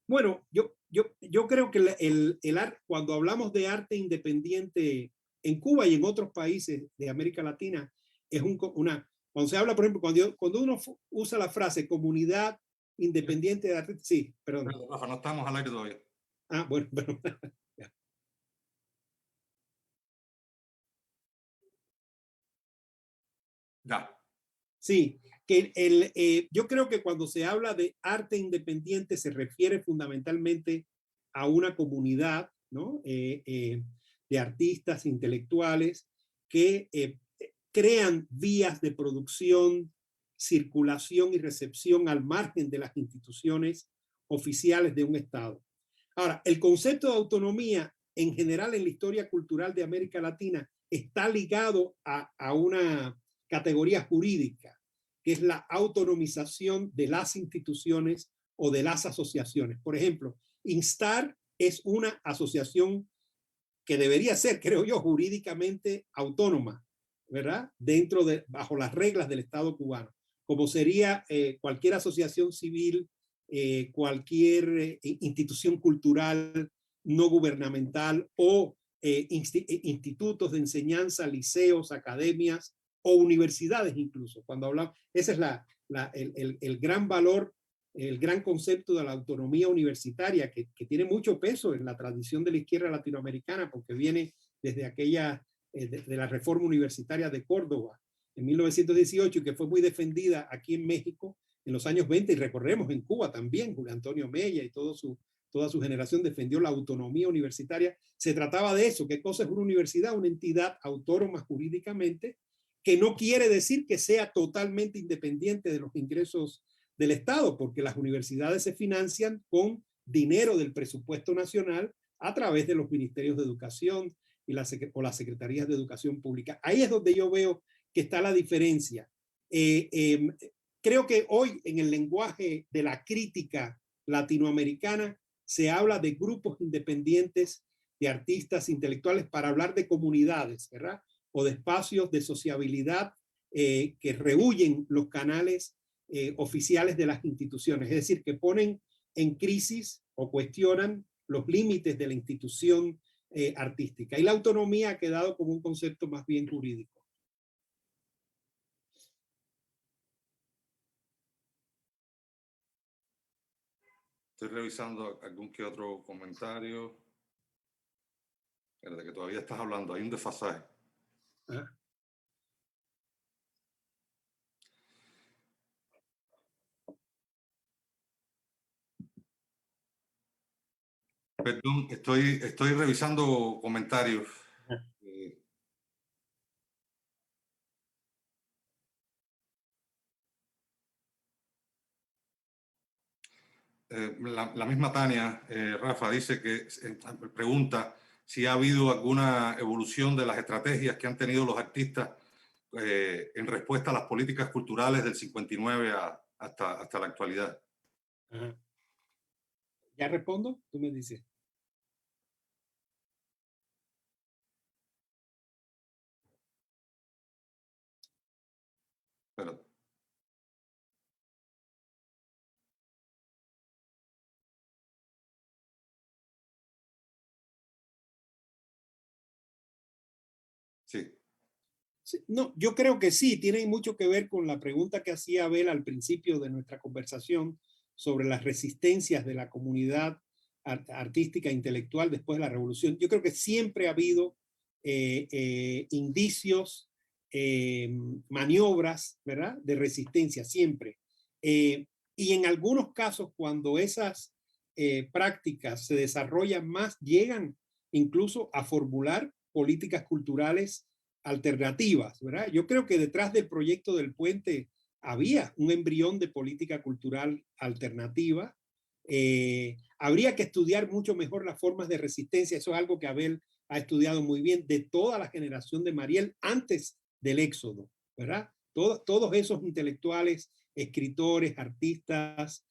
Bueno, yo creo que el arte, cuando hablamos de arte independiente en Cuba y en otros países de América Latina, es cuando se habla, por ejemplo, cuando uno usa la frase comunidad independiente de arte, sí, perdón. Pero, Rafa, no estamos al aire todavía. Ah, bueno. Ya. Sí, que yo creo que cuando se habla de arte independiente se refiere fundamentalmente a una comunidad, ¿no?, de artistas intelectuales que crean vías de producción, circulación y recepción al margen de las instituciones oficiales de un Estado. Ahora, el concepto de autonomía en general en la historia cultural de América Latina está ligado a una categoría jurídica, que es la autonomización de las instituciones o de las asociaciones. Por ejemplo, Instar es una asociación que debería ser, creo yo, jurídicamente autónoma, ¿verdad?, bajo las reglas del Estado cubano, como sería cualquier asociación civil, cualquier institución cultural no gubernamental o institutos de enseñanza, liceos, academias o universidades incluso. Cuando hablamos, ese es el gran valor, el gran concepto de la autonomía universitaria que tiene mucho peso en la tradición de la izquierda latinoamericana porque viene desde aquella, de la reforma universitaria de Córdoba en 1918 y que fue muy defendida aquí en México en los años 20 y recordemos en Cuba también, Julio Antonio Mella y todo su toda su generación defendió la autonomía universitaria. Se trataba de eso. ¿Qué cosa es una universidad? Una entidad autónoma jurídicamente, que no quiere decir que sea totalmente independiente de los ingresos del Estado, porque las universidades se financian con dinero del presupuesto nacional a través de los ministerios de educación y las secretarías de educación pública. Ahí es donde yo veo que está la diferencia. Creo que hoy en el lenguaje de la crítica latinoamericana se habla de grupos independientes de artistas intelectuales para hablar de comunidades, ¿verdad? O de espacios de sociabilidad que rehuyen los canales oficiales de las instituciones, es decir, que ponen en crisis o cuestionan los límites de la institución artística. Y la autonomía ha quedado como un concepto más bien jurídico. Estoy revisando algún que otro comentario. Espérate, que todavía estás hablando, hay un desfasaje. ¿Ah? Perdón, estoy revisando comentarios. La misma Tania, Rafa, dice que pregunta si ha habido alguna evolución de las estrategias que han tenido los artistas en respuesta a las políticas culturales del 59 hasta la actualidad. Ajá. ¿Ya respondo? Tú me dices. Pero, sí. No, yo creo que sí, tiene mucho que ver con la pregunta que hacía Abel al principio de nuestra conversación sobre las resistencias de la comunidad artística e intelectual después de la revolución. Yo creo que siempre ha habido indicios, maniobras, ¿verdad?, de resistencia, siempre. Y en algunos casos, cuando esas prácticas se desarrollan más, llegan incluso a formular políticas culturales alternativas, ¿verdad? Yo creo que detrás del proyecto del puente había un embrión de política cultural alternativa. Habría que estudiar mucho mejor las formas de resistencia. Eso es algo que Abel ha estudiado muy bien, de toda la generación de Mariel antes del éxodo, ¿verdad? Todos esos intelectuales, escritores, artistas,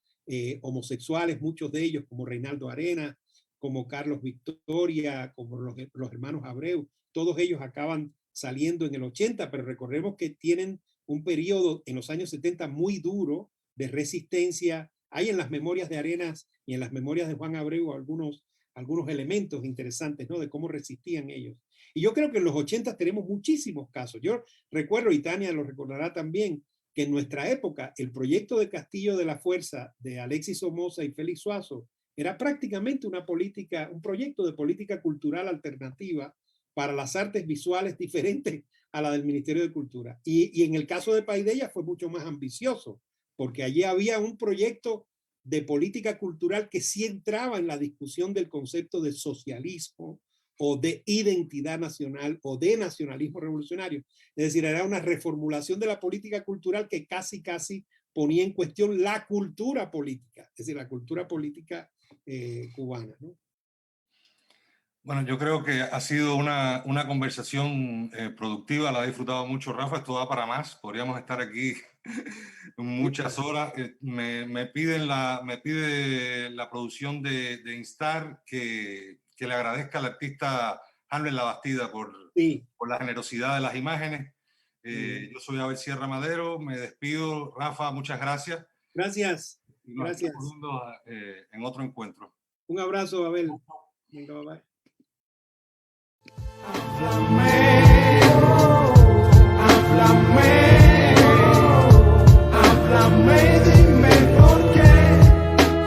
homosexuales, muchos de ellos, como Reinaldo Arenas, como Carlos Victoria, como los hermanos Abreu, todos ellos acaban saliendo en el 80, pero recordemos que tienen un periodo en los años 70 muy duro de resistencia. Hay en las memorias de Arenas y en las memorias de Juan Abreu algunos elementos interesantes, ¿no?, de cómo resistían ellos. Y yo creo que en los 80 tenemos muchísimos casos. Yo recuerdo, y Tania lo recordará también, que en nuestra época el proyecto de Castillo de la Fuerza de Alexis Somoza y Félix Suazo era prácticamente un proyecto de política cultural alternativa para las artes visuales diferentes a la del Ministerio de Cultura. Y en el caso de Paideia fue mucho más ambicioso, porque allí había un proyecto de política cultural que sí entraba en la discusión del concepto de socialismo o de identidad nacional o de nacionalismo revolucionario. Es decir, era una reformulación de la política cultural que casi ponía en cuestión la cultura política, es decir, la cultura política cubana, ¿no? Bueno, yo creo que ha sido una conversación productiva, la he disfrutado mucho, Rafa, esto da para más, podríamos estar aquí muchas horas. Me pide la producción de Instar que le agradezca al artista Hamlet Labastida por la generosidad de las imágenes. Yo soy Abel Sierra Madero, me despido. Rafa, muchas gracias. Gracias. Y nos estamos viendo en otro encuentro. Un abrazo, Abel. Venga, bye. Háblame, dime por qué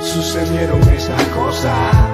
sucedieron esas cosas.